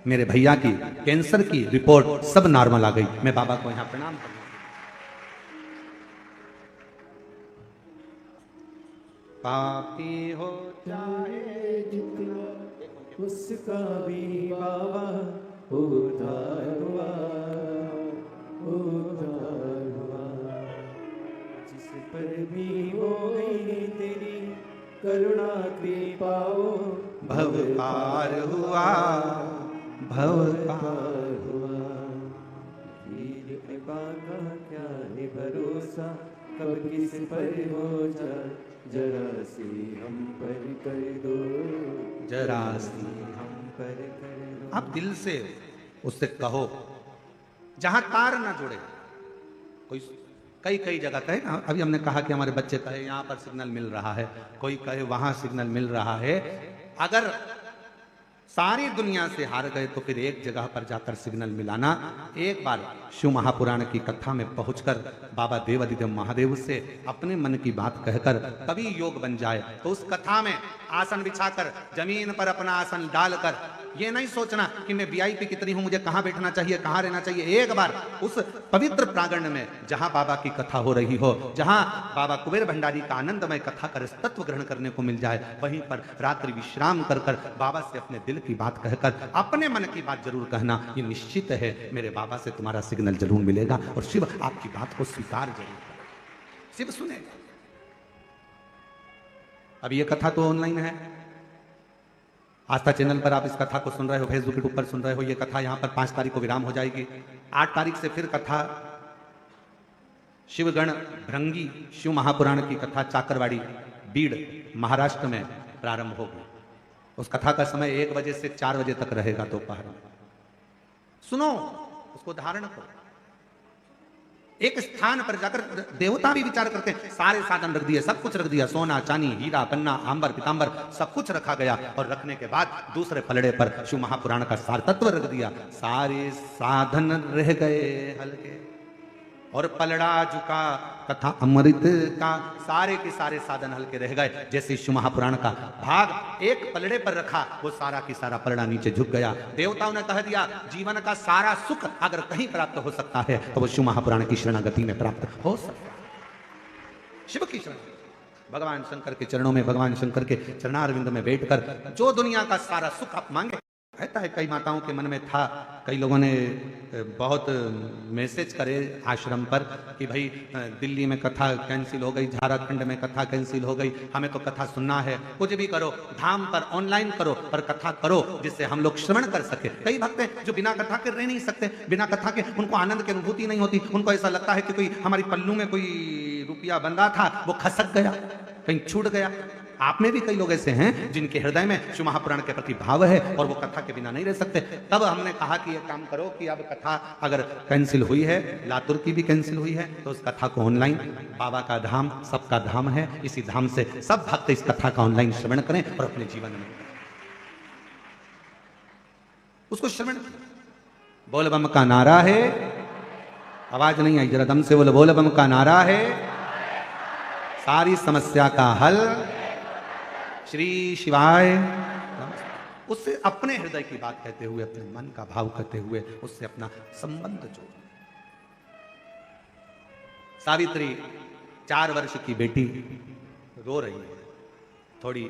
मेरे भैया की कैंसर की रिपोर्ट सब नॉर्मल आ गई। मैं बाबा को यहां प्रणाम करता हूं। पापी हो चाहे जितना उसका भी बाबा उद्धार हुआ, उद्धार हुआ। जिस पर भी हो गई तेरी करुणा कृपा, भव पार हुआ, भव पार हुआ। वीर कृपा का क्या है भरोसा, कब किस पर हो जाए, जरा सी हम पर कर दो, जरा सी हम पर कर दो। आप दिल से उससे कहो, जहां तार ना जुड़े। कोई कई जगह कहे ना, अभी हमने कहा कि हमारे बच्चे कहे यहां पर सिग्नल मिल रहा है, कोई कहे वहां सिग्नल मिल रहा है। अगर सारी दुनिया से हार गए तो फिर एक जगह पर जाकर सिग्नल मिलाना। एक बार शिव महापुराण की कथा में पहुंचकर बाबा देवादिदेव महादेव से अपने मन की बात कहकर कभी योग बन जाए, तो उस कथा में आसन बिछाकर जमीन पर अपना आसन डालकर ये नहीं सोचना कि मैं वीआईपी कितनी हूं, मुझे कहां बैठना चाहिए, कहां रहना चाहिए। एक बार उस पवित्र प्रांगण में जहां बाबा की कथा हो रही हो, जहां बाबा कुबेर भंडारी का आनंदमय कथा कर तत्व ग्रहण करने को मिल जाए, वहीं पर रात्रि विश्राम कर कर बाबा से अपने दिल की बात कहकर अपने मन की बात जरूर कहना। ये निश्चित है मेरे बाबा से तुम्हारा सिग्नल जरूर मिलेगा, और शिव आपकी बात को स्वीकार जरूर करेगा, शिव सुनेगा। अब ये कथा तो ऑनलाइन है, आस्था चैनल पर आप इस कथा को सुन रहे हो, फेसबुक के ऊपर सुन रहे हो। ये कथा यहाँ पर 5 तारीख को विराम हो जाएगी। 8 तारीख से फिर कथा शिवगण भृंगी शिव महापुराण की कथा चाकरवाड़ी बीड़ महाराष्ट्र में प्रारंभ होगी। उस कथा का समय 1 बजे से 4 बजे तक रहेगा दोपहर में। सुनो, उसको धारण करो। एक स्थान पर जाकर देवता भी विचार करते हैं, सारे साधन रख दिए, सब कुछ रख दिया, सोना चांदी हीरा पन्ना आंबर पीतांबर सब कुछ रखा गया, और रखने के बाद दूसरे पलड़े पर शिव महापुराण का सार तत्व रख दिया। सारे साधन रह गए हल्के, और पलड़ा झुका कथा अमृत का, सारे के सारे साधन हल्के रह गए। जैसे शिव महापुराण का भाग एक पलड़े पर रखा, वो सारा की सारा पलड़ा नीचे झुक गया। देवताओं ने कह दिया जीवन का सारा सुख अगर कहीं प्राप्त हो सकता है तो वो शिव महापुराण की शरणागति में प्राप्त हो सकता है। शिव की शरण, भगवान शंकर के चरणों में, भगवान शंकर के चरणारविंद में बैठकर जो दुनिया का सारा सुख आप मांगे। कहता है कई माताओं के मन में था, कई लोगों ने बहुत मैसेज करे आश्रम पर कि भाई दिल्ली में कथा कैंसिल हो गई, झारखंड में कथा कैंसिल हो गई, हमें तो कथा सुनना है। कुछ भी करो, धाम पर ऑनलाइन करो, पर कथा करो जिससे हम लोग श्रवण कर सके। कई भक्त हैं जो बिना कथा के रह नहीं सकते, बिना कथा के उनको आनंद की अनुभूति नहीं होती। उनको ऐसा लगता है कि कोई हमारी पल्लू में कोई रुपया बंधा था, वो खसक गया, कहीं छूट गया। आप में भी कई लोग ऐसे हैं जिनके हृदय में शिव महापुराण के प्रति भाव है और वो कथा के बिना नहीं रह सकते। तब हमने कहा कि ये काम करो कि अब कथा अगर कैंसिल हुई है, लातूर की भी कैंसिल हुई है, तो उस कथा को ऑनलाइन, बाबा का धाम सबका धाम है, इसी धाम से सब भक्त इस कथा का ऑनलाइन श्रवण करें और अपने जीवन में उसको श्रवण। बोल बम का नारा है, आवाज नहीं आई, जरा दम से बोलो। बोल बम का नारा है, सारी समस्या का हल श्री शिवाय। उससे अपने हृदय की बात कहते हुए, अपने मन का भाव कहते हुए उससे अपना संबंध जोड़। सावित्री 4 वर्ष की बेटी रो रही है, थोड़ी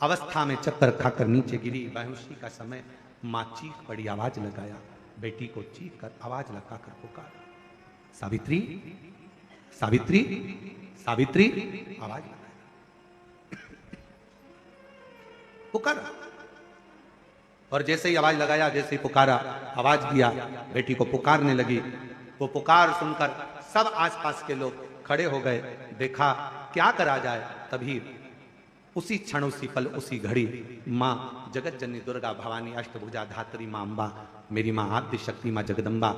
अवस्था में चक्कर खाकर नीचे गिरी। बेहोशी का समय, मां चीख पड़ी, आवाज लगाया, बेटी को चीख कर आवाज लगाकर पुकारा, सावित्री सावित्री सावित्री, आवाज लगाया, पुकारा। और जैसे ही आवाज लगाया, जैसे ही पुकारा, आवाज दिया, बेटी को पुकारने लगी। वो पुकार सुनकर सब आसपास के लोग खड़े हो गए। देखा क्या करा जाए। तभी उसी क्षण, उसी पल, उसी घड़ी मां जगत जननी दुर्गा भवानी अष्टभुजा धात्री मां अम्बा, मेरी मां आद्य शक्ति मां जगदम्बा,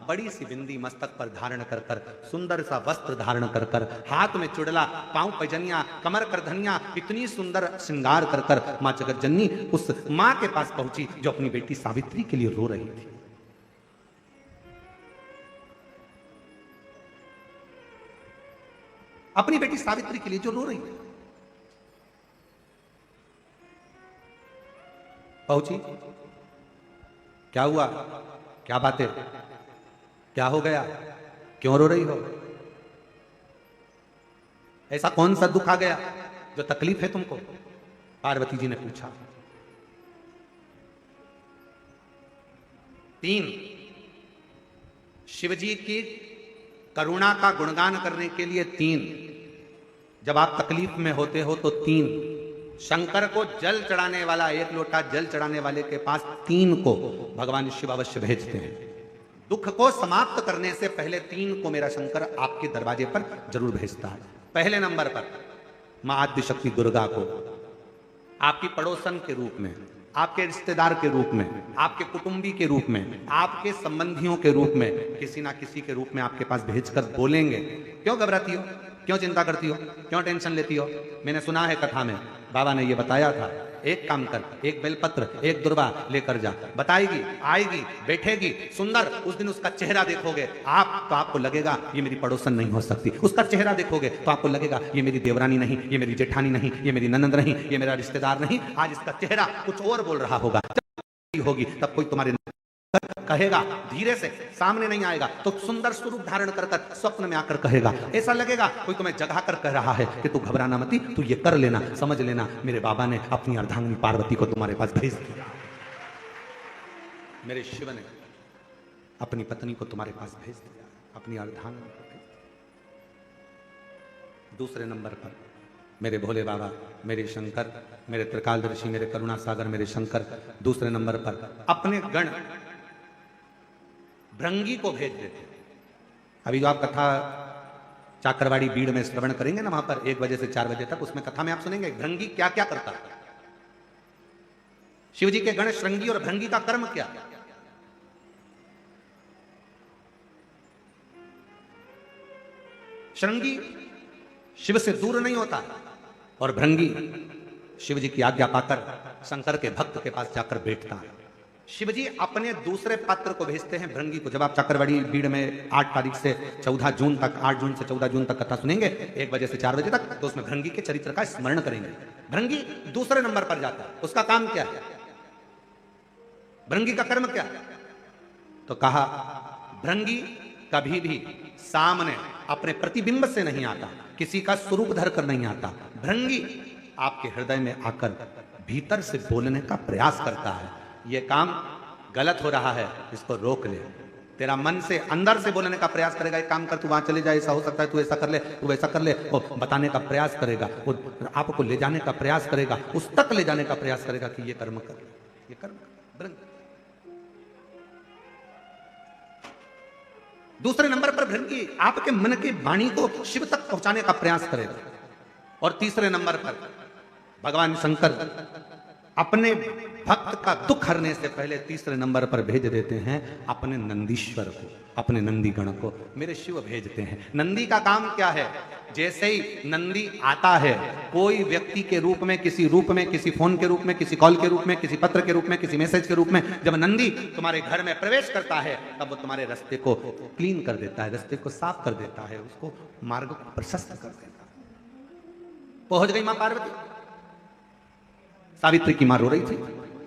बड़ी सी बिंदी मस्तक पर धारण कर कर, सुंदर सा वस्त्र धारण कर कर, हाथ में चुड़ला, पांव पैजनिया, कमर कर धनिया, इतनी सुंदर श्रृंगार कर कर मां जगत जननी उस मां के पास पहुंची जो अपनी बेटी सावित्री के लिए रो रही थी। अपनी बेटी सावित्री के लिए जो रो रही थी, पहुंची। क्या हुआ, क्या बातें, क्या हो गया, क्यों रो रही हो, ऐसा कौन सा दुख आ गया जो तकलीफ है तुमको? पार्वती जी ने पूछा। 3 शिवजी की करुणा का गुणगान करने के लिए 3, जब आप तकलीफ में होते हो तो 3, शंकर को जल चढ़ाने वाला, 1 लोटा जल चढ़ाने वाले के पास 3 को भगवान शिव अवश्य भेजते हैं। दुख को समाप्त करने से पहले 3 को मेरा शंकर आपके दरवाजे पर जरूर भेजता है। पहले नंबर पर मां आद्य शक्ति दुर्गा को आपकी पड़ोसन के रूप में, आपके रिश्तेदार के रूप में, आपके कुटुंबी के रूप में, आपके संबंधियों के रूप में, किसी ना किसी के रूप में आपके पास भेजकर बोलेंगे, क्यों घबराती हो, क्यों चिंता करती हो, क्यों टेंशन लेती हो? मैंने सुना है कथा में बाबा ने ये बताया था, एक काम कर, एक बेलपत्र, एक दुर्वा लेकर जा, बताएगी, आएगी, बैठेगी, सुंदर, उस दिन उसका चेहरा देखोगे आप तो आपको लगेगा ये मेरी पड़ोसन नहीं हो सकती। उसका चेहरा देखोगे तो आपको लगेगा ये मेरी देवरानी नहीं, ये मेरी जेठानी नहीं, ये मेरी ननंद नहीं, ये मेरा रिश्तेदार नहीं। आज इसका चेहरा कुछ और बोल रहा होगा। जब होगी तब कोई तुम्हारे कहेगा, धीरे से, सामने नहीं आएगा तो सुंदर स्वरूप धारण कर कर स्वप्न में आकर कहेगा। ऐसा लगेगा कोई तुम्हें जगा कर कह रहा है कि तू घबराना मती, तू ये कर लेना, समझ लेना मेरे बाबा ने अपनी अर्धांगिनी पार्वती को तुम्हारे पास भेज दिया, मेरे शिव ने अपनी पत्नी को तुम्हारे पास भेज दिया, अपनी अर्धांगिनी को भेज दिया। दूसरे नंबर पर मेरे भोले बाबा, मेरे शंकर, मेरे त्रिकालदर्शी, मेरे करुणा सागर, मेरे शंकर दूसरे नंबर पर अपने गण भृंगी को भेज देते। अभी जो आप कथा चाकरवाड़ी बीड़ में श्रवण करेंगे ना, वहां पर 1 बजे से 4 बजे तक, उसमें कथा में आप सुनेंगे भृंगी क्या क्या करता है। शिव जी के गण श्रृंगी और भृंगी का कर्म क्या। श्रृंगी शिव से दूर नहीं होता और भृंगी शिव जी की आज्ञा पाकर शंकर के भक्त के पास जाकर बैठता है। शिव जी अपने दूसरे पात्र को भेजते हैं भृंगी को। जब आप चाकरवाड़ी भीड़ में 8 तारीख से 14 जून तक, 8 जून से 14 जून तक कथा सुनेंगे 1 बजे से 4 बजे तक, तो उसमें भृंगी के चरित्र का स्मरण करेंगे। भृंगी दूसरे नंबर पर जाता है। उसका काम क्या है, भृंगी का कर्म क्या है? तो कहा भृंगी कभी भी सामने अपने प्रतिबिंब से नहीं आता, किसी का स्वरूप धर कर नहीं आता। भृंगी आपके हृदय में आकर भीतर से बोलने का प्रयास करता है। यह काम गलत हो रहा है, इसको रोक ले। तेरा मन से अंदर से बोलने का प्रयास करेगा, एक काम कर, तू वहां चले जा, ऐसा हो सकता है, तू ऐसा कर ले, तू वैसा कर ले, वो बताने का प्रयास करेगा, वो आपको ले जाने का प्रयास करेगा, उस तक ले जाने का प्रयास करेगा कि ये कर्म कर, ये कर्म कर। दूसरे नंबर पर भृंगी आपके मन की वाणी को शिव तक पहुंचाने का प्रयास करेगा। और तीसरे नंबर पर भगवान शंकर अपने भक्त का दुख हरने से पहले तीसरे नंबर पर भेज देते हैं अपने नंदीश्वर को, अपने नंदी गण को। मेरे शिव भेजते हैं। नंदी का काम क्या है? जैसे ही नंदी आता है, कोई व्यक्ति के रूप में, किसी रूप में, किसी फोन के रूप में, किसी कॉल के रूप में, किसी पत्र के रूप में, किसी मैसेज के रूप में, जब नंदी तुम्हारे घर में प्रवेश करता है तब वो तुम्हारे रास्ते को क्लीन कर देता है, रास्ते को साफ कर देता है, उसको मार्ग को प्रशस्त कर देता है। पहुंच गई मां पार्वती। सावित्री की मां रो रही थी।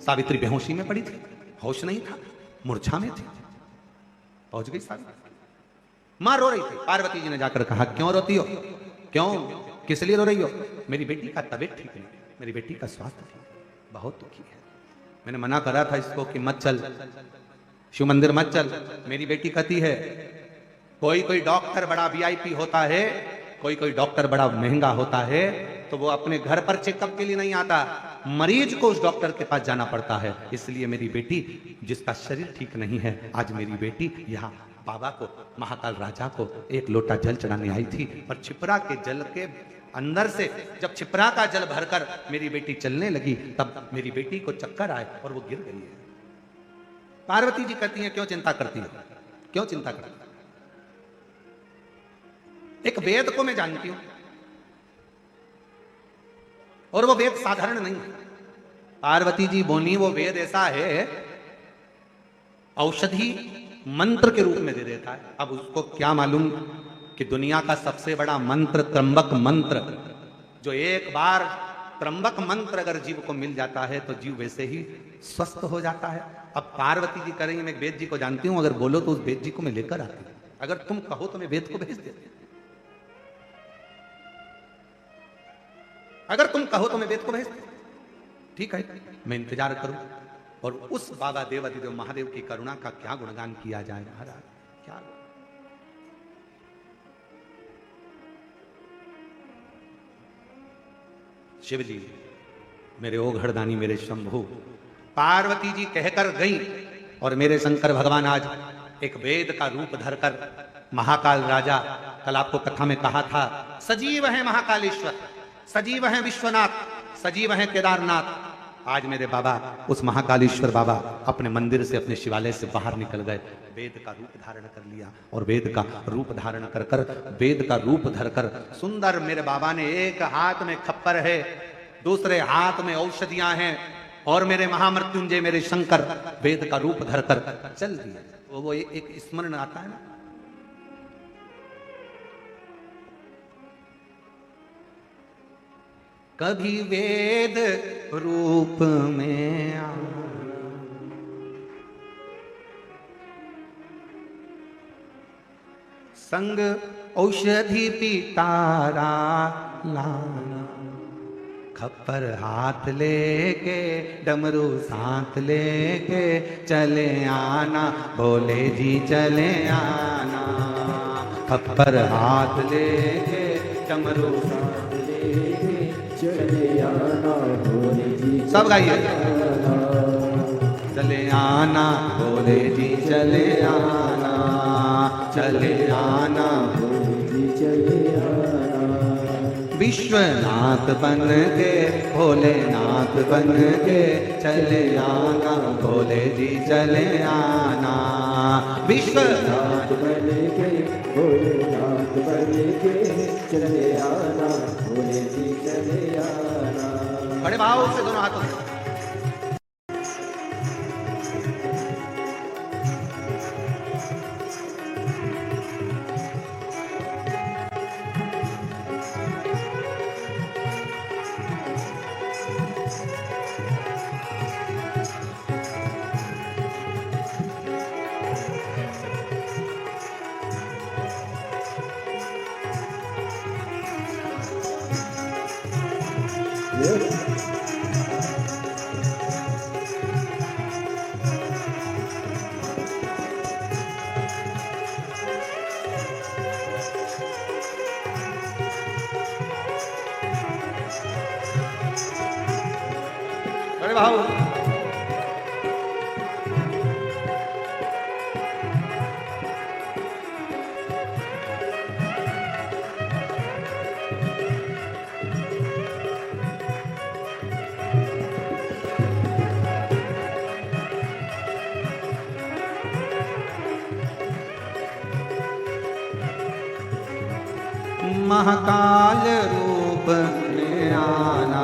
सावित्री बेहोशी में पड़ी थी, होश नहीं था, मूर्छा में थी। पहुंच गई सावित्री। मां रो रही थी। पार्वती जी ने जाकर कहा, क्यों रोती हो? क्यों, किस लिए रो रही हो? मेरी बेटी का तबीयत ठीक नहीं, मेरी बेटी का स्वास्थ्य ठीक, बहुत दुखी है। मैंने मना करा था इसको कि मत चल, शिव मंदिर मत चल। मेरी बेटी कहती है कोई डॉक्टर बड़ा वीआईपी होता है, कोई डॉक्टर बड़ा महंगा होता है, तो वो अपने घर पर चेकअप के लिए नहीं आता, मरीज को उस डॉक्टर के पास जाना पड़ता है। इसलिए मेरी बेटी, जिसका शरीर ठीक नहीं है, आज मेरी बेटी यहाँ बाबा को, महाकाल राजा को 1 लोटा जल चढ़ाने आई थी। पर छिपरा के जल के अंदर से जब छिपरा का जल भरकर मेरी बेटी चलने लगी, तब मेरी बेटी को चक्कर आए और वो गिर गई है। पार्वती जी कहती हैं, क्यों चिंता करती हो, क्यों चिंता करती? एक वेद को मैं जानती हूं और वो वेद साधारण नहीं है। पार्वती जी बोली, वो वेद ऐसा है, औषधि मंत्र के रूप में दे देता है। अब उसको क्या मालूम कि दुनिया का सबसे बड़ा मंत्र त्र्यंबक मंत्र, जो एक बार त्र्यंबक मंत्र अगर जीव को मिल जाता है तो जीव वैसे ही स्वस्थ हो जाता है। अब पार्वती जी करेंगे, मैं वेद जी को जानती हूं, अगर बोलो तो उस वेद जी को मैं लेकर आती हूं, अगर तुम कहो तो मैं वेद को भेज देती हूं, अगर तुम कहो तो मैं वेद को भेज दूं। ठीक है, मैं इंतजार करूं। और उस बाबा देवाधिदेव महादेव की करुणा का क्या गुणगान किया जाए महाराज, क्या। शिव जी मेरे ओघड़दानी, मेरे शंभु, पार्वती जी कहकर गई और मेरे शंकर भगवान आज एक वेद का रूप धरकर महाकाल राजा, कल आपको कथा में कहा था, सजीव है महाकालेश्वर, सजीव है विश्वनाथ, सजीव है केदारनाथ। आज मेरे बाबा, उस महाकालेश्वर बाबा अपने मंदिर से, अपने शिवालय से बाहर निकल गए, वेद का रूप धारण कर लिया। और वेद का रूप धारण कर कर, वेद का रूप धरकर सुंदर मेरे बाबा ने, एक हाथ में खप्पर है, दूसरे हाथ में औषधियां हैं, और मेरे महामृत्युंजय मेरे शंकर वेद का रूप धरकर चल दिए। वो एक स्मरण आता है ना, कभी वेद रूप में आ, संग औषधि पितारा लाना, खप्पर हाथ लेके डमरू साथ लेके चले आना, भोले जी चले आना, खप्पर हाथ लेके डमरू साथ लेके चले आना भोले जी सब गाइए। चले आना भोले जी चले आना, चले आना भोले जी चले आना। विश्वनाथ बन के भोलेनाथ बन के चले आना भोले जी चले आना। विश्वनाथ बन के भोलेनाथ बन के चले आना भोले जी चले आना। बड़े भाव से दोनों हाथों से। बड़े भाव। महाकाल रूप में आना,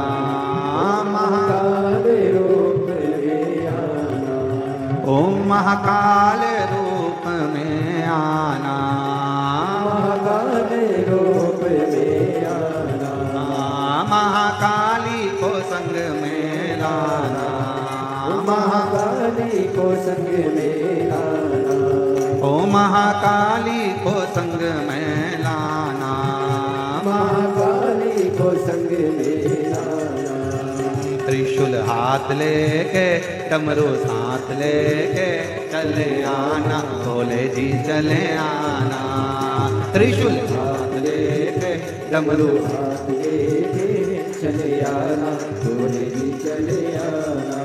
महाकाल रूप में आना। ओम महाकाल रूप में आना, महाकाल रूप में आना। महाकाली को संग में लाना, महाकाली को संग में लाना। ओ महाकाली को संग में लाना, महाकाली को संग में लाना। त्रिशूल हाथ लेके डमरू साथ लेके चले आना भोले जी चले आना। त्रिशूल हाथ लेके डमरू हाथ लेके चले आना भोले जी चले आना।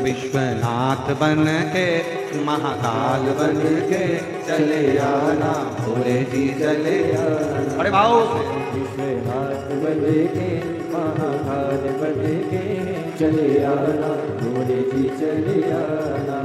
विश्वनाथ बन के महाकाल बन के चले आना भोले जी चले आना। अरे भाव विश्वनाथ बन के महाकाल बन के चले आना भोले जी चले आना।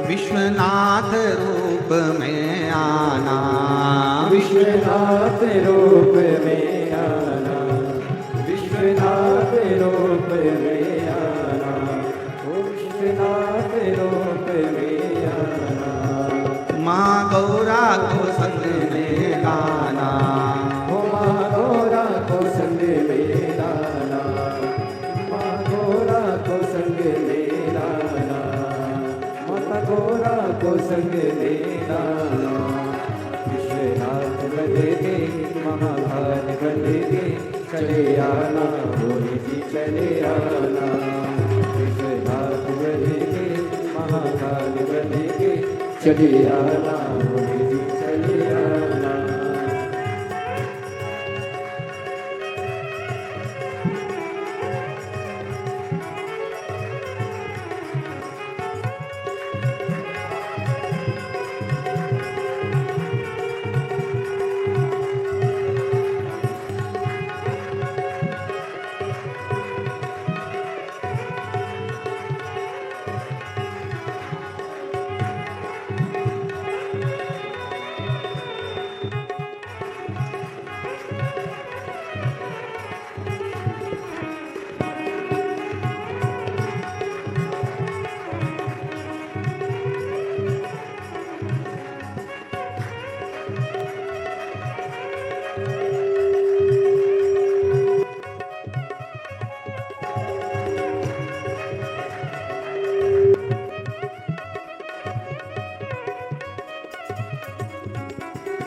विश्वनाथ रूप में आना, विश्वनाथ रूप में आना। विश्वनाथ रूप में आना। ओ विश्वनाथ रूप में आना। माँ गौरा को संग में लाना, ओ माँ गौरा को संग में लाना। माँ गौरा को संग में लाना। माता गौरा को संग में लाना। विश्वनाथ बन के महाकाल बन के चले आना भोले जी चले आना। चले आना भोले जी चले आना।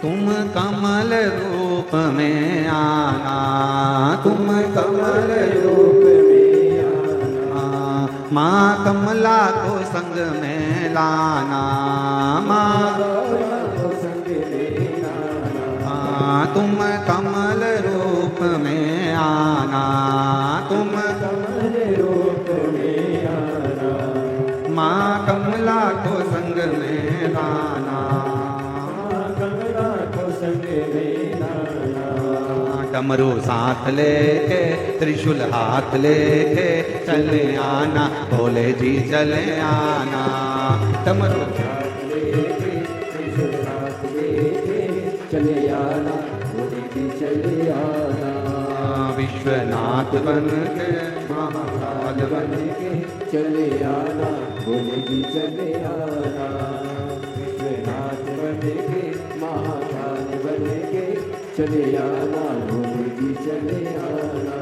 तुम कमल रूप में आना, तुम कमल रूप में आना, माँ कमला को संग में लाना, माँ कमला को संग में लाना। तुम कमल रूप में आना, तुम कमल रूप में आना, माँ कमला को संग में लाना। डमरू साथ लेके त्रिशूल हाथ लेके चले आना भोले जी चले आना। डमरू साथ लेके त्रिशूल हाथ लेके चले आना भोले जी चले आना। विश्वनाथ बन के महाकाल बन के चले आना भोले जी चले आना। विश्वनाथ बन के महाकाल बन के चले आना भोले जी चले आना।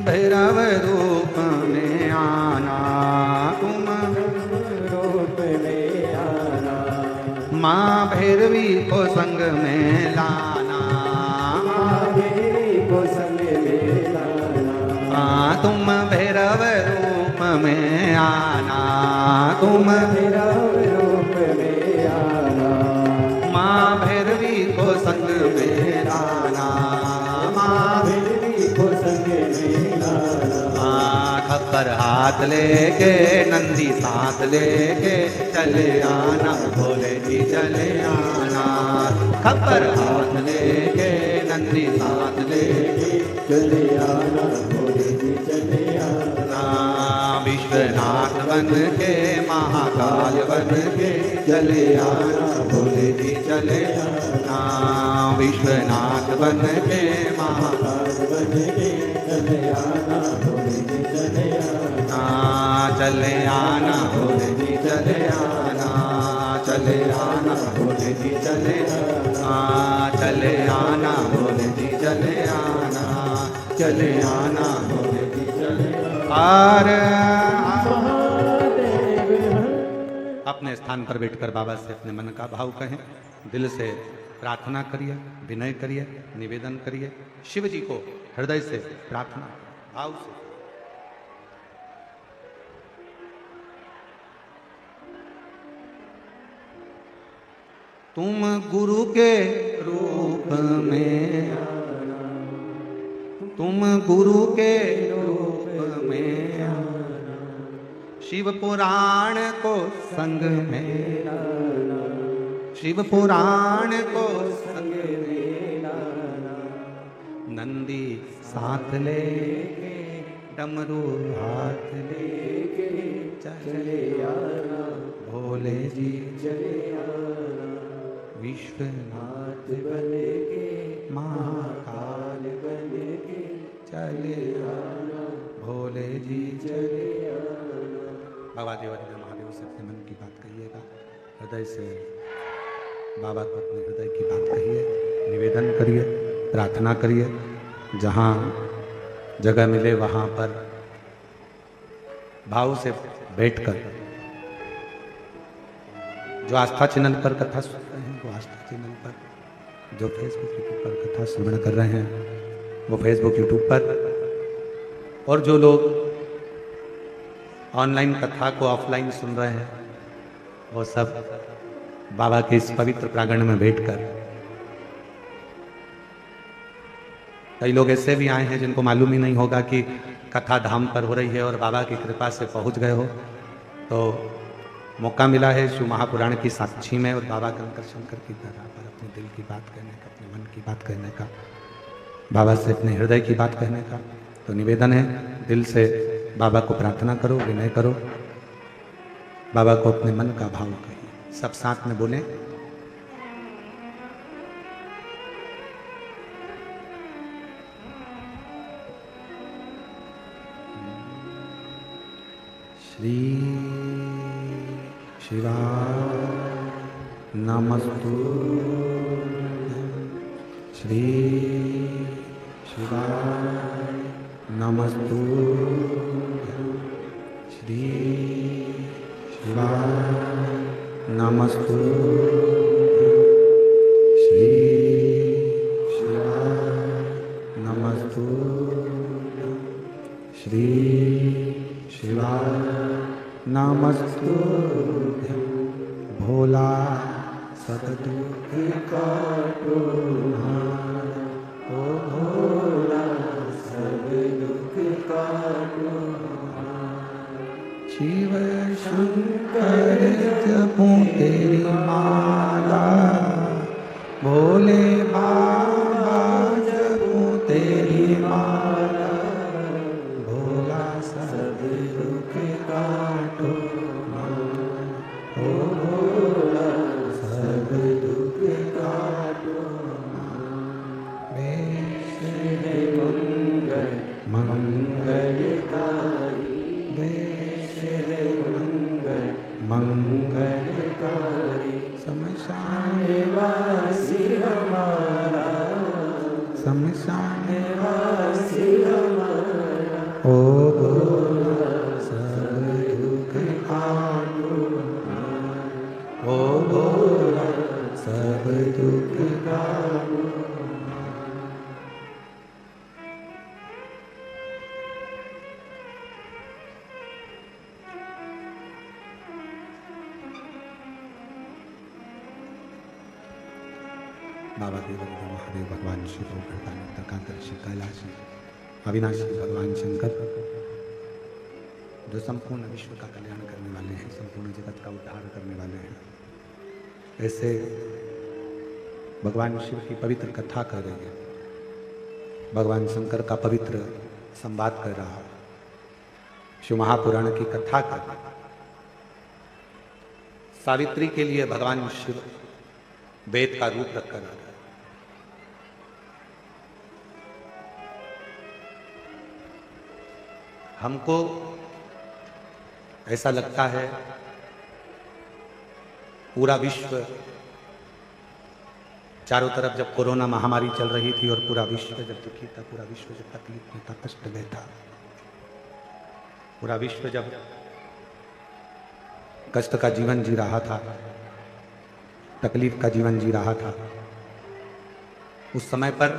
भैरव रूप में आना, तुम रूप में आना, माँ भैरवी को संग में लाना, माँ भैरवी को संग में लाना। तुम भैरव रूप में आना, तुम भैरव रूप में आना, माँ भैरवी को संग में लाना, माँ भैरवी को संग में लाना। खप्पर हाथ लेके नंदी साथ लेके चले आना भोले जी चले आना। खप्पर हाथ लेके नंदी साथ लेके चले आना भोले जी चले आना। विश्वनाथ बन के महाकाल बन के चले आना भोले जी चले आना। विश्वनाथ बन के महाकाल बन के चले आना भोले जी चले आना। चले आना भोले जी चले आना। चले आना भोले जी चले आना। चले आना भोले जी चले आना। चले आना भोले जी चले आना। अपने स्थान पर बैठकर बाबा से अपने मन का भाव कहें, दिल से प्रार्थना करिए, विनय करिए, निवेदन करिए, शिव जी को हृदय से प्रार्थना भाव से। तुम गुरु के रूप में आना, तुम गुरु के रूप में आना, शिव पुराण को संग में लाना, शिव पुराण को संग में लाना, नंदी साथ लेके डमरू हाथ लेके चले आना, भोले जी चले आना, विश्वनाथ बन के महाकाल बन के चले आना, भोले जी चले आना। बाबा देवाधिदेव महादेव से अपने मन की बात कहिएगा, हृदय से बाबा को अपने हृदय की बात कहिए, निवेदन करिए, प्रार्थना करिए। जहाँ जगह मिले वहाँ पर भाव से बैठकर, जो आस्था चैनल पर कथा सुन रहे हैं वो आस्था चैनल पर, जो फेसबुक यूट्यूब पर कथा श्रवण कर रहे हैं वो फेसबुक यूट्यूब पर, और जो लोग ऑनलाइन कथा को ऑफलाइन सुन रहे हैं वो सब बाबा के इस पवित्र प्रांगण में बैठकर, कई लोग ऐसे भी आए हैं जिनको मालूम ही नहीं होगा कि कथा धाम पर हो रही है और बाबा की कृपा से पहुंच गए हो, तो मौका मिला है शिव महापुराण की साक्षी में और बाबा कंकर शंकर की धरा पर अपने दिल की बात कहने का, अपने मन की बात कहने का, बाबा से अपने हृदय की बात कहने का। तो निवेदन है, दिल से बाबा को प्रार्थना करो, विनय करो, बाबा को अपने मन का भाव कहिए। सब साथ में बोलें, श्री शिवाय नमस्तुभ्यं, श्री शिवाय नमस्तुभ्यं, श्री शिवाय नमस्तुभ्यं, श्री शिवाय नमस्तुभ्यं, श्री शिवाय नमस्तुभ्यं। भोला सतदुख काटो हारा, ओ भोला सब दुख काटो हारा। शिव शंकर जपूं तेरी माला, भोले बाबा जपूं तेरी माला, भोला सब दुख काटो हारा, ओ भोला सब दुख काटो हारा। वेश है मंगल मंगलकारी, वेश है मंगल मंगलकारी, शमशान वासी हमारा, शमशान वासी हमारा, ओ भोला सब दुख काटो हारा, ओ भोला सब दुख काटो। बाबा देवाधिदेव महादेव भगवान शिव तकादर्शी कैलाशी अविनाशी भगवान शंकर, जो संपूर्ण विश्व का कल्याण करने वाले हैं, संपूर्ण जगत का उद्धार करने वाले हैं, ऐसे भगवान शिव की पवित्र कथा कर रही है, भगवान शंकर का पवित्र संवाद कर रहा है, शिव महापुराण की कथा कर रहा है। सावित्री के लिए भगवान शिव वेद का रूप रखकर आ रहा है। हमको ऐसा लगता है पूरा विश्व, चारों तरफ जब कोरोना महामारी चल रही थी और पूरा विश्व जब दुखी था, पूरा विश्व जब तकलीफ में था, कष्ट में था, पूरा विश्व जब कष्ट का जीवन जी रहा था, तकलीफ का जीवन जी रहा था, उस समय पर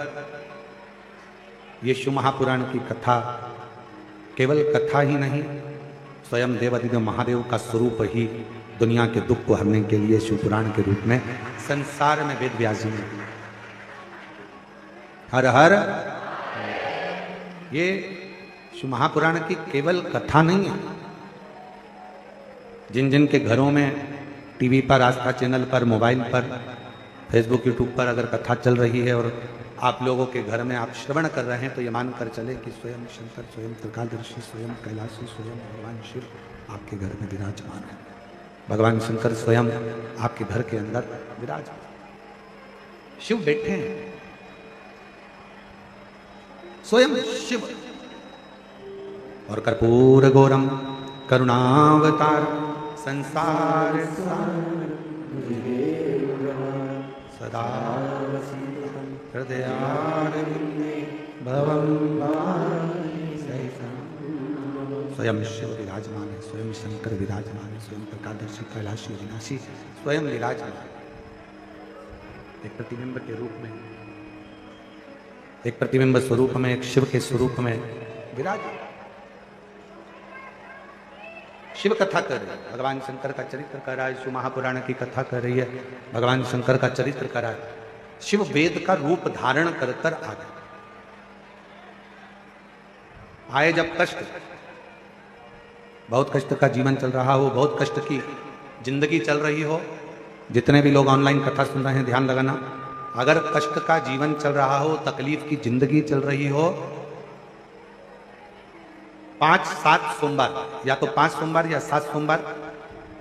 ये शिव महापुराण की कथा केवल कथा ही नहीं, स्वयं देवाधिदेव महादेव का स्वरूप ही दुनिया के दुख को हरने के लिए शिव पुराण के रूप में संसार में वेद व्यास जी ने दिया। हर हर, ये शिव महापुराण की केवल कथा नहीं है, जिन जिन के घरों में टीवी पर, आस्था चैनल पर, मोबाइल पर, फेसबुक, यूट्यूब पर अगर कथा चल रही है और आप लोगों के घर में आप श्रवण कर रहे हैं, तो ये मानकर चले कि स्वयं शंकर, स्वयं त्रिकालदर्शी, स्वयं कैलाशी, स्वयं भगवान शिव आपके घर में विराजमान है। भगवान शंकर स्वयं आपके घर के अंदर विराजमान, शिव बैठे हैं, स्वयं शिव। और कर्पूर गौरम करुणावतार संसार सदा हृदयारविंदे भवं भवानी सहितं। स्वयं शिव विराजमान है, स्वयं शंकर विराजमान है, स्वयं त्रिकालदर्शी, कैलाशी, अविनाशी स्वयं विराजमान, एक प्रतिबिंब के रूप में, एक प्रतिबिंब स्वरूप में, एक शिव के स्वरूप में विराजमान। शिव कथा कर रही है, भगवान शंकर का चरित्र कर रहा है, शिव महापुराण की कथा कर रही है, भगवान शंकर का चरित्र कर रहा है। शिव वेद का रूप धारण कर कर आ गए। आए जब कष्ट, बहुत कष्ट का जीवन चल रहा हो, बहुत कष्ट की जिंदगी चल रही हो, जितने भी लोग ऑनलाइन कथा सुन रहे हैं ध्यान लगाना, अगर कष्ट का जीवन चल रहा हो, तकलीफ की जिंदगी चल रही हो, 5-7 सोमवार, या तो 5 सोमवार या 7 सोमवार,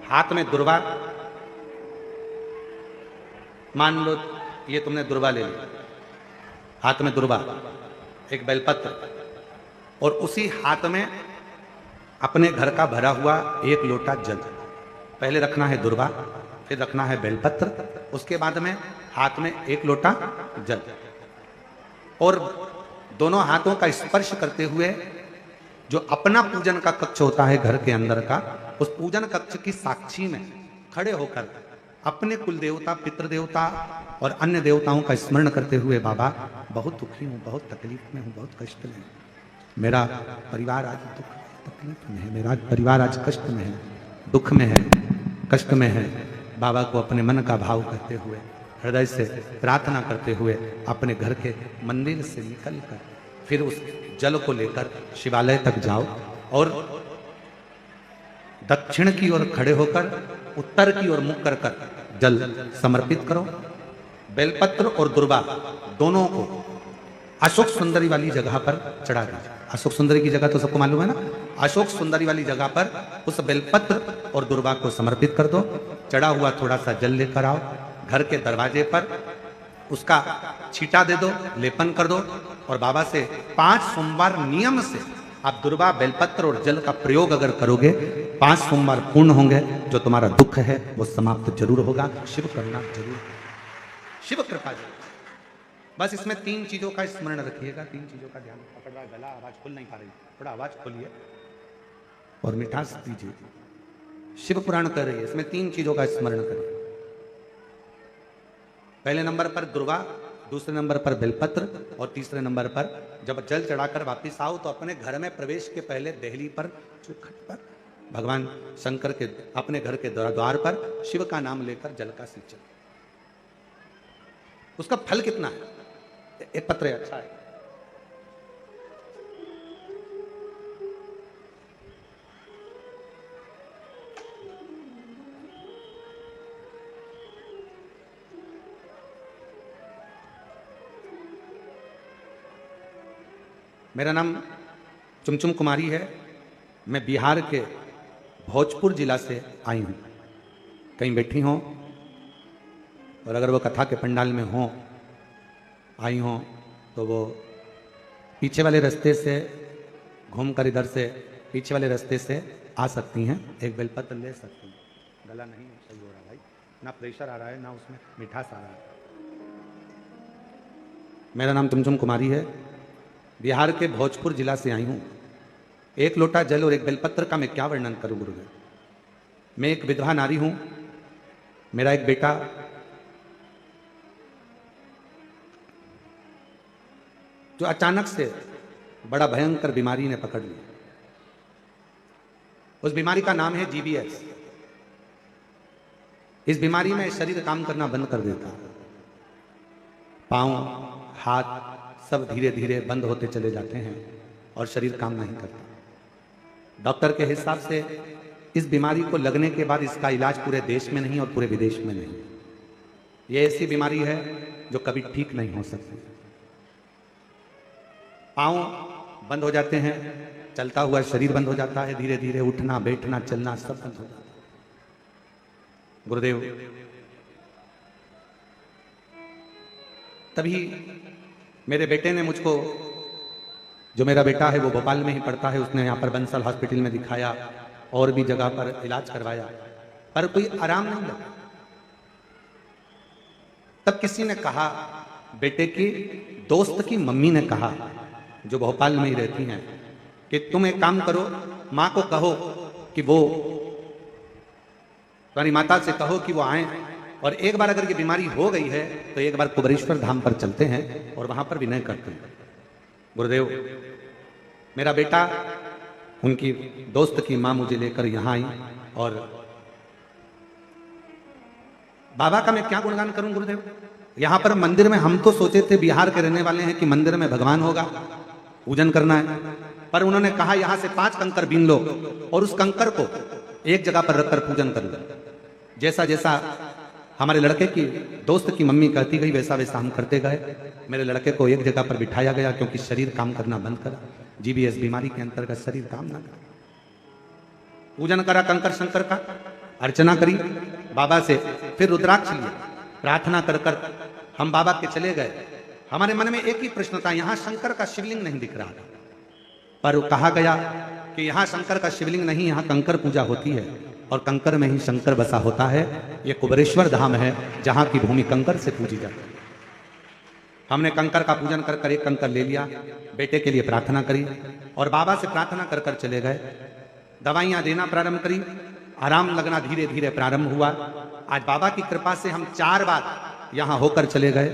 हाथ में दुर्वा, मान लो ये तुमने दुर्वा ले ली, हाथ में दुर्वा, एक बेलपत्र, और उसी हाथ में अपने घर का भरा हुआ 1 लोटा जल, पहले रखना है दुर्वा, फिर रखना है बेलपत्र, उसके बाद में हाथ में 1 लोटा जल, और दोनों हाथों का स्पर्श करते हुए जो अपना पूजन का कक्ष होता है घर के अंदर का, उस पूजन कक्ष की साक्षी में खड़े होकर अपने कुल देवता, पितृ देवता और अन्य देवताओं का स्मरण करते हुए, बाबा बहुत दुखी हूँ, बहुत तकलीफ में हूँ, बहुत कष्ट में हूँ, मेरा परिवार आज दुख तकलीफ में है, मेरा परिवार आज कष्ट में है, दुख में है, कष्ट में है। बाबा को अपने मन का भाव करते हुए, हृदय से प्रार्थना करते हुए, अपने घर के मंदिर से निकल कर फिर उस जल को लेकर शिवालय तक जाओ और दक्षिण की ओर खड़े होकर उत्तर की ओर मुख कर कर जल समर्पित करो। बेलपत्र और दुर्वा दोनों को अशोक सुंदरी वाली जगह पर चढ़ा दीजिए। अशोक सुंदरी की जगह तो सबको मालूम है ना, अशोक सुंदरी वाली जगह पर उस बेलपत्र और दुर्वा को समर्पित कर दो। चढ़ा हुआ थोड़ा सा जल लेकर आओ, घर के दरवाजे पर उसका छींटा दे दो, लेपन कर दो, और बाबा से 5 सोमवार नियम से आप दुर्वा, बेलपत्र और जल का प्रयोग अगर करोगे, 5 सोमवार पूर्ण होंगे, जो तुम्हारा दुख है वो समाप्त जरूर होगा। शिव करना जरूर, शिव कृपा जरूर। बस इसमें 3 चीजों का स्मरण रखिएगा, 3 चीजों का ध्यान। पकड़ रहा गला, आवाज खुल नहीं पा रही, थोड़ा आवाज खोलिए और मिठास दीजिए। शिव पुराण कर रही है, इसमें 3 चीजों का स्मरण करिए। पहले नंबर पर दुर्वा, दूसरे नंबर पर बेलपत्र, और तीसरे नंबर पर जब जल चढ़ाकर वापिस आओ तो अपने घर में प्रवेश के पहले देहली पर, चौखट पर, भगवान शंकर के अपने घर के द्वार पर शिव का नाम लेकर जल का सिंचन। उसका फल कितना है? एक पत्र अच्छा है, मेरा नाम चुमचुम कुमारी है। मैं बिहार के भोजपुर जिला से आई हूँ। कहीं बैठी हों और अगर वो कथा के पंडाल में हों, आई हों, तो वो पीछे वाले रास्ते से घूमकर इधर से पीछे वाले रास्ते से आ सकती हैं, एक बेलपत्र ले सकती हैं। गला नहीं सही हो रहा भाई, ना प्रेशर आ रहा है ना उसमें मिठास आ रहा है। मेरा नाम चुमचुम कुमारी है, बिहार के भोजपुर जिला से आई हूँ। 1 लोटा जल और 1 बेलपत्र का मैं क्या वर्णन करूं गुरुदेव। मैं एक विधवा नारी हूं, मेरा एक बेटा जो अचानक से बड़ा भयंकर बीमारी ने पकड़ लिया। उस बीमारी का नाम है GBS। इस बीमारी में शरीर काम करना बंद कर देता, पांव हाथ सब धीरे धीरे बंद होते चले जाते हैं और शरीर काम नहीं करता। डॉक्टर के हिसाब से इस बीमारी को लगने के बाद इसका इलाज पूरे देश में नहीं और पूरे विदेश में नहीं। ये ऐसी बीमारी है जो कभी ठीक नहीं हो सकती। पाँव बंद हो जाते हैं, चलता हुआ शरीर बंद हो जाता है, धीरे धीरे उठना बैठना चलना सब बंद हो जाता है। गुरुदेव, तभी मेरे बेटे ने मुझको, जो मेरा बेटा है वो भोपाल में ही पढ़ता है, उसने यहाँ पर बंसल हॉस्पिटल में दिखाया और भी जगह पर इलाज करवाया, पर कोई आराम नहीं लगा। तब किसी ने कहा, बेटे की दोस्त की मम्मी ने कहा, जो भोपाल में ही रहती हैं, कि तुम एक काम करो, माँ को कहो कि वो, तुम्हारी माता से कहो कि वो आए, और एक बार अगर ये बीमारी हो गई है तो एक बार कुबरेश्वर धाम पर चलते हैं और वहां पर विनय करते हैं। गुरुदेव, मेरा बेटा, उनकी दोस्त की मां मुझे लेकर यहां आई, और बाबा का मैं क्या गुणगान करूं गुरुदेव। यहां पर मंदिर में हम तो सोचे थे, बिहार के रहने वाले हैं, कि मंदिर में भगवान होगा, पूजन करना है, पर उन्होंने कहा यहां से 5 कंकर बीन लो और उस कंकर को एक जगह पर रखकर पूजन कर लो। जैसा जैसा हमारे लड़के की दोस्त की मम्मी कहती गई वैसा वैसा हम करते गए। मेरे लड़के को एक जगह पर बिठाया गया, क्योंकि शरीर काम करना बंद करा, जीबीएस बीमारी के अंतर्गत शरीर काम ना करा। पूजन करा कंकर शंकर का, अर्चना करी बाबा से, फिर रुद्राक्ष लिए, प्रार्थना कर कर हम बाबा के चले गए। हमारे मन में एक ही प्रश्न था, यहां शंकर का शिवलिंग नहीं दिख रहा था, पर कहा गया कि यहां शंकर का शिवलिंग नहीं, यहां कंकर पूजा होती है और कंकर में ही शंकर बसा होता है। यह कुबरेश्वर धाम है, जहां की भूमि कंकर से पूजी जाती है। हमने कंकर का पूजन कर कर एक कंकर ले लिया, बेटे के लिए प्रार्थना करी और बाबा से प्रार्थना कर कर चले गए। दवाइयां देना प्रारंभ करी, आराम लगना धीरे धीरे प्रारंभ हुआ। आज बाबा की कृपा से हम 4 बार यहां होकर चले गए।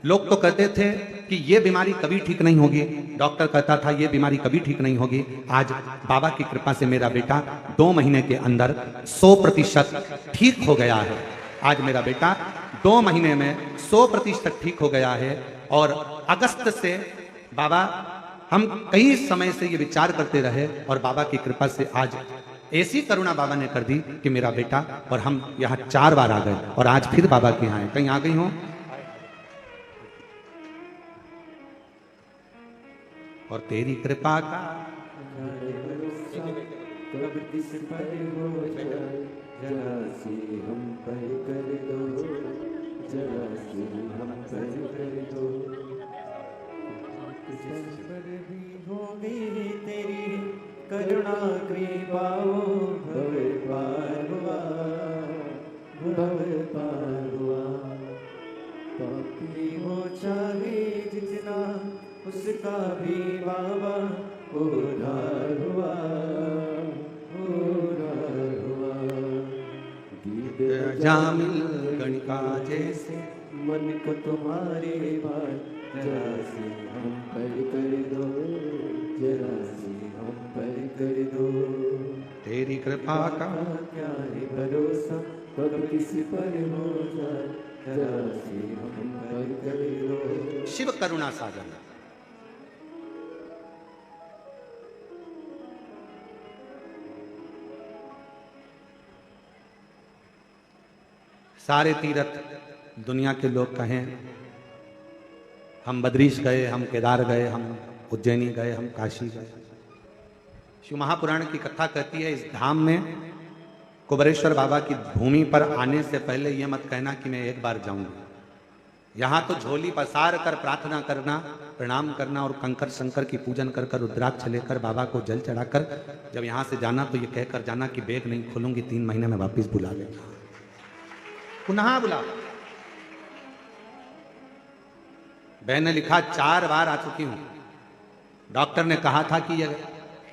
लोग तो कहते थे कि ये बीमारी कभी ठीक नहीं होगी, डॉक्टर कहता था ये बीमारी कभी ठीक नहीं होगी। आज बाबा की कृपा से मेरा बेटा 2 महीने के अंदर 100% ठीक हो गया है। आज मेरा बेटा 2 महीने में 100% ठीक हो गया है। और अगस्त से बाबा, हम कई समय से ये विचार करते रहे और बाबा की कृपा से आज ऐसी करुणा बाबा ने कर दी कि मेरा बेटा और हम यहाँ 4 बार आ गए और आज फिर बाबा के यहाँ कहीं आ गई हो। और तेरी कृपा का कब किस पर हो जाए, जरा सी हम पर कर दो, जरा सी हम पर कर दो। जिस पर भी होगी तेरी करुणा कृपा, भव पार हुआ, भव पार हुआ। पापी हो चाहे जितना, उसका भी बाबा उद्धार हुआ, उद्धार हुआ। गीत जामिल गणिका जैसे मन को तुम्हारे भार, जरा से हम पर कर दो, जरा से हम पर कर दो। तेरी कृपा का क्या है भरोसा, कब किस पर हो जाए, जरा से हम पर कर दो। शिव करुणा सागर। सारे तीर्थ दुनिया के लोग कहें, हम बद्रीश गए, हम केदार गए, हम उज्जैनी गए, हम काशी गए। शिव महापुराण की कथा कहती है, इस धाम में कुबरेश्वर बाबा की भूमि पर आने से पहले यह मत कहना कि मैं एक बार जाऊंगा। यहाँ तो झोली पसार कर प्रार्थना करना, प्रणाम करना और कंकर शंकर की पूजन कर कर रुद्राक्ष लेकर बाबा को जल चढ़ाकर जब यहाँ से जाना तो ये कहकर जाना कि बैग नहीं खोलूंगी, 3 महीने में वापिस बुला लेगा, पुनः बुला। बहन ने लिखा 4 बार आ चुकी हूं। डॉक्टर ने कहा था कि यह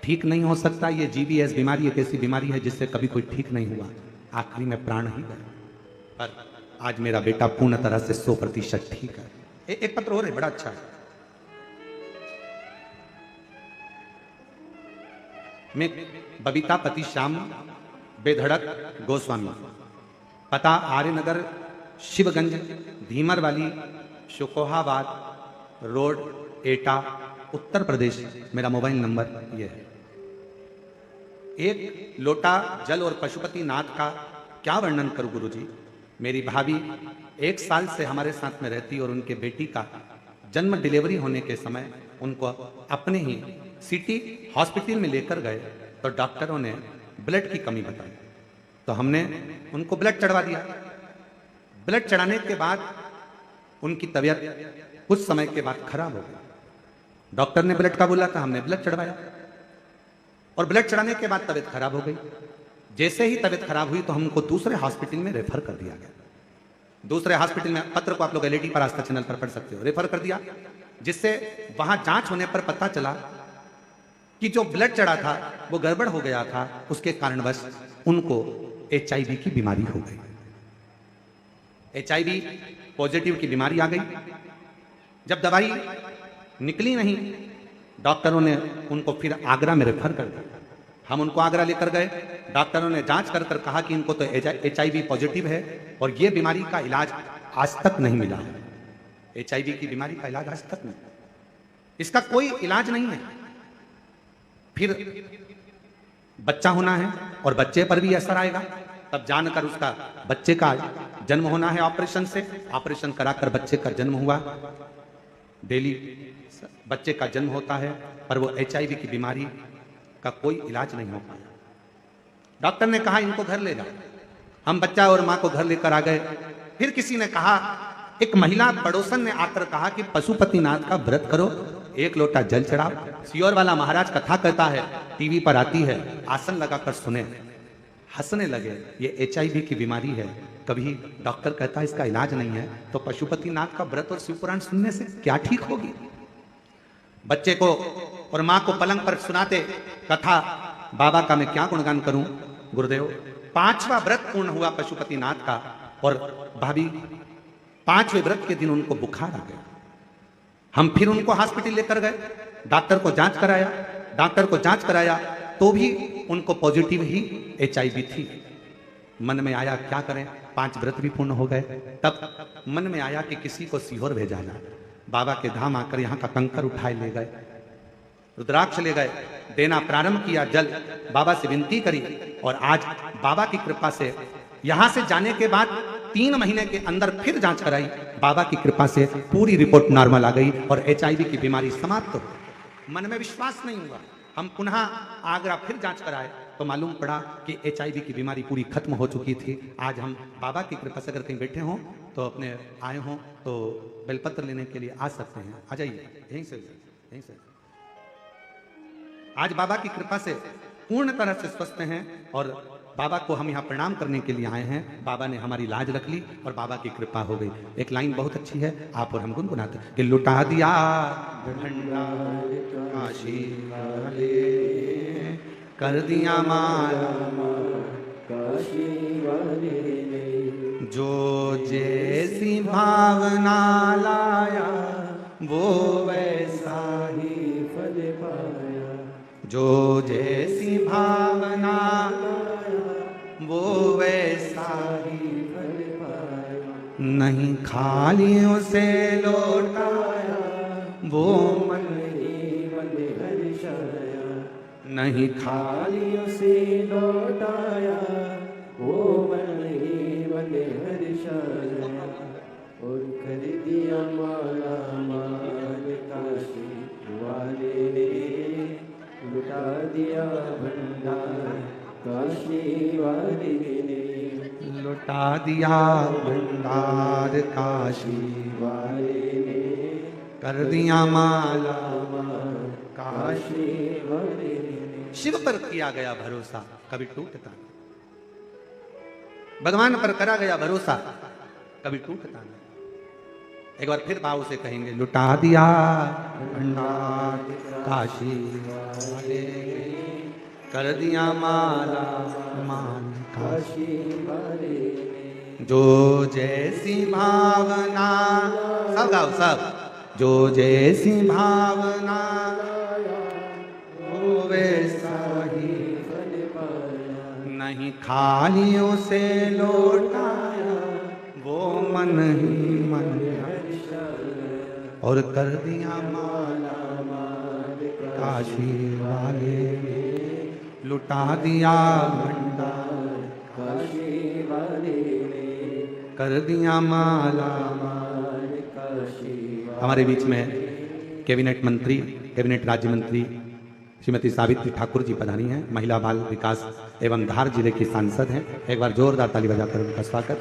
ठीक नहीं हो सकता, ये जीबीएस बीमारी एक ऐसी बीमारी है जिससे कभी कोई ठीक नहीं हुआ, आखिरी में प्राण ही गए। पर आज मेरा बेटा पूर्ण तरह से 100% ठीक है। एक पत्र और है, बड़ा अच्छा है। मैं बबीता पति श्याम बेधड़क गोस्वामी, पता आर्यनगर शिवगंज धीमर वाली शुकोहाबाद रोड एटा उत्तर प्रदेश। मेरा मोबाइल नंबर ये है। एक लोटा जल और पशुपति नाथ का क्या वर्णन करूं गुरुजी। मेरी भाभी 1 साल से हमारे साथ में रहती और उनके बेटी का जन्म डिलीवरी होने के समय उनको अपने ही सिटी हॉस्पिटल में लेकर गए तो डॉक्टरों ने ब्लड की कमी बताई, तो हमने उनको ब्लड चढ़वा दिया। ब्लड चढ़ाने के बाद उनकी तबीयत कुछ समय के बाद खराब हो गई। डॉक्टर ने ब्लड का बोला था, हमने ब्लड चढ़वाया और ब्लड चढ़ाने के बाद तबीयत खराब हो गई। जैसे ही तबीयत खराब हुई तो हमको दूसरे हॉस्पिटल में रेफर कर दिया गया। दूसरे हॉस्पिटल में, पत्र को आप लोग एलईडी पर आस्था चैनल पर पढ़ सकते हो, रेफर कर दिया, जिससे वहां जांच होने पर पता चला कि जो ब्लड चढ़ा था वो गड़बड़ हो गया था, उसके कारणवश उनको HIV की बीमारी हो गई। HIV पॉजिटिव की बीमारी आ गई। जब दवाई निकली नहीं, डॉक्टरों ने उनको फिर आगरा में रेफर कर दिया। हम उनको आगरा लेकर गए, डॉक्टरों ने जांच कर कर कहा कि इनको तो HIV पॉजिटिव है और ये बीमारी का इलाज आज तक नहीं मिला है। HIV की बीमारी का इलाज आज तक नहीं, इसका कोई इलाज नहीं है। फिर बच्चा होना है और बच्चे पर भी असर आएगा, तब जानकर उसका बच्चे का जन्म होना है ऑपरेशन से। ऑपरेशन कराकर बच्चे का जन्म हुआ। डेली बच्चे का जन्म होता है पर वो HIV की बीमारी का कोई इलाज नहीं हो पाया। डॉक्टर ने कहा इनको घर ले जाओ। हम बच्चा और मां को घर लेकर आ गए। फिर किसी ने कहा, एक महिला पड़ोसन ने आकर कहा कि पशुपतिनाथ का व्रत करो, 1 लोटा जल चढ़ाओ। सियोर वाला महाराज कथा कहता है, टीवी पर आती है, आसन लगाकर सुने। हंसने लगे, ये HIV की बीमारी है। कभी डॉक्टर कहता है इसका इलाज नहीं है, तो पशुपतिनाथ का व्रत और शिव पुराण सुनने से क्या ठीक होगी। बच्चे को और मां को पलंग पर सुनाते कथा, बाबा का मैं क्या गुणगान करूं गुरुदेव। 5वां व्रत पूर्ण हुआ पशुपतिनाथ का और भाभी 5वें व्रत के दिन उनको बुखार आ गया। हम फिर उनको हॉस्पिटल लेकर गए, डॉक्टर को जांच कराया तो भी उनको पॉजिटिव ही HIV थी। मन में आया क्या करें, 5 व्रत भी पूर्ण हो गए। तब मन में आया कि किसी को सीहोर भेजा जाए। बाबा के धाम आकर यहाँ का कंकर उठाए ले गए, रुद्राक्ष ले गए, देना प्रारंभ किया जल, बाबा से विनती करी और आज बाबा की कृपा से यहां से जाने के बाद 3 महीने के अंदर फिर जांच कराई। बाबा की कृपा से पूरी रिपोर्ट नॉर्मल आ गई और HIV की बीमारी समाप्त हो गई। मन में विश्वास नहीं हुआ, हम पुनः आगरा फिर जांच कराए तो मालूम पड़ा कि HIV की बीमारी पूरी खत्म हो चुकी थी। आज हम बाबा की कृपा से अगर कहीं बैठे हों तो अपने आए हों तो बेलपत्र लेने के लिए आ सकते हैं, आ जाइए, यहीं से। आज बाबा की कृपा से पूर्ण तरह से स्वस्थ हैं और बाबा को हम यहाँ प्रणाम करने के लिए आए हैं। बाबा ने हमारी लाज रख ली और बाबा की कृपा हो गई। एक लाइन बहुत अच्छी है, आप और हम गुनगुनाते कि लुटा दिया भंडार काशी वाले, कर दिया माला काशी वाले ने, जो जैसी भावना लाया वो वैसा ही फल पाया, जो जैसी भावना वो वैसा ही फल पाया, नहीं खालियों से लौटाया वो मन ही मन हर्षाया, नहीं खालियों से लौटाया वो मन ही मन हर्षाया, और कर दिया माला माल काशी वाले ने, लुटा दिया भंडार काशी वाले ने, लुटा दिया भंडार काशी वाले ने, कर दिया माला काशी वाले ने। शिव पर किया गया भरोसा कभी टूटता नहीं, भगवान पर करा गया भरोसा कभी टूटता नहीं। एक बार फिर भाव से कहेंगे, लुटा दिया भंडार काशी वाले, कर दिया माला मान काशी वाले ने, जो जैसी भावना, सब गाओ सब, जो जैसी भावना वो वैसा ही फल पाया, नहीं खालियों से लौटाया वो मन ही मन और कर दिया माला काशी वाले, लुटा दिया भंडार, काशी वाले ने कर दिया माला माल, काशी हमारे बीच में कैबिनेट मंत्री, कैबिनेट राज्य मंत्री श्रीमती सावित्री ठाकुर जी पधारी हैं, महिला बाल विकास एवं धार जिले की सांसद हैं। एक बार जोरदार ताली बजाकर उनका स्वागत।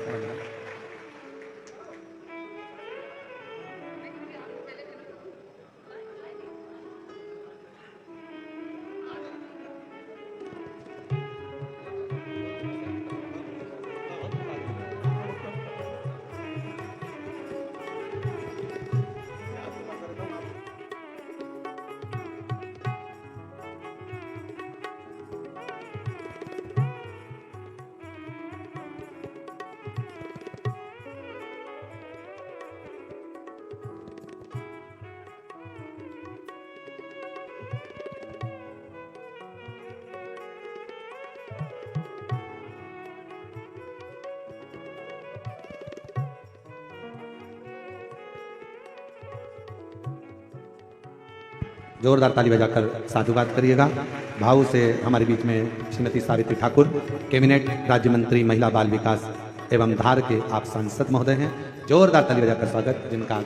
जोरदार ताली बजाकर साधुवाद करिएगा। भाव से हमारे बीच में श्रीमती सावित्री ठाकुर, कैबिनेट राज्य मंत्री महिला बाल विकास एवं धार के आप सांसद महोदय हैं। जोरदार ताली बजाकर स्वागत जिनका।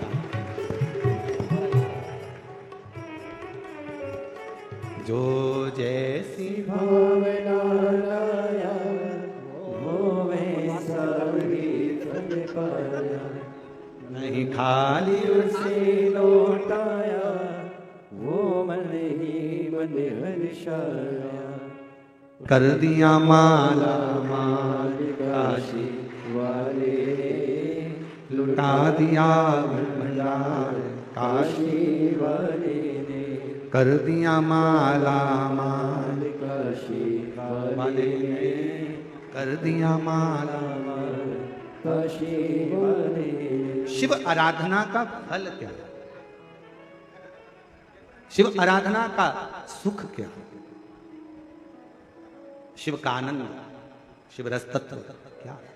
जो जैसी भावना लाया, वो वैसा भी तुम पाया, नहीं खाली उसे लौटाया, वो मन ही मन हर्षाया, कर दिया माला माल काशी वाले ने लुटा दिया भंडार, काशी वाले ने कर दिया माला माल, काशी वाले वाले ने कर दिया माला। काशी वाले ने। शिव आराधना का फल क्या है? शिव आराधना का सुख क्या है? शिव का आनंद, शिव रस तत्व क्या है?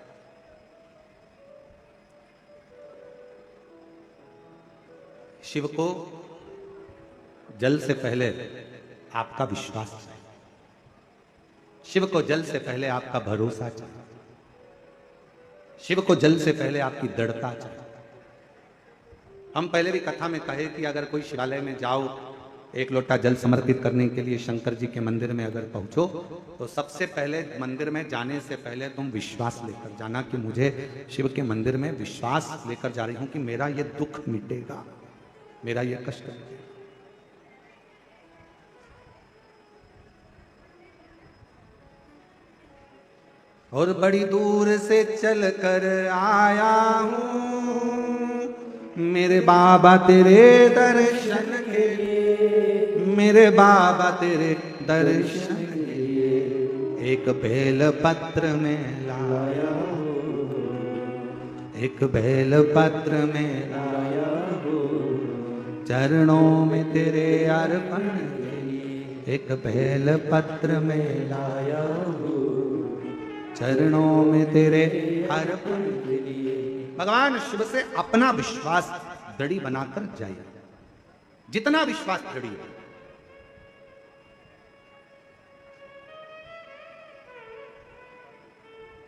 शिव को जल से पहले आपका विश्वास चाहिए, शिव को जल से पहले आपका भरोसा चाहिए, शिव को जल से पहले आपकी दृढ़ता चाहिए। हम पहले भी कथा में कहे कि अगर कोई शिवालय में जाओ, एक लोटा जल समर्पित करने के लिए शंकर जी के मंदिर में अगर पहुंचो, तो सबसे पहले मंदिर में जाने से पहले तुम विश्वास लेकर जाना कि मुझे शिव के मंदिर में विश्वास लेकर जा रही हूं कि मेरा ये दुख मिटेगा, मेरा ये कष्ट मिटेगा। और बड़ी दूर से चल कर आया हूं मेरे बाबा तेरे दर्शन के लिए, मेरे बाबा तेरे दर्शन के लिए। एक बेल पत्र में लाया हूं, एक बेल पत्र में लाया हूं, चरणों में तेरे अर्पण के लिए। एक बेल पत्र में लाया हूं, चरणों में तेरे अर्पण के लिए। भगवान शिव से अपना विश्वास दृढ़ बनाकर जाइए, जितना विश्वास दृढ़ है।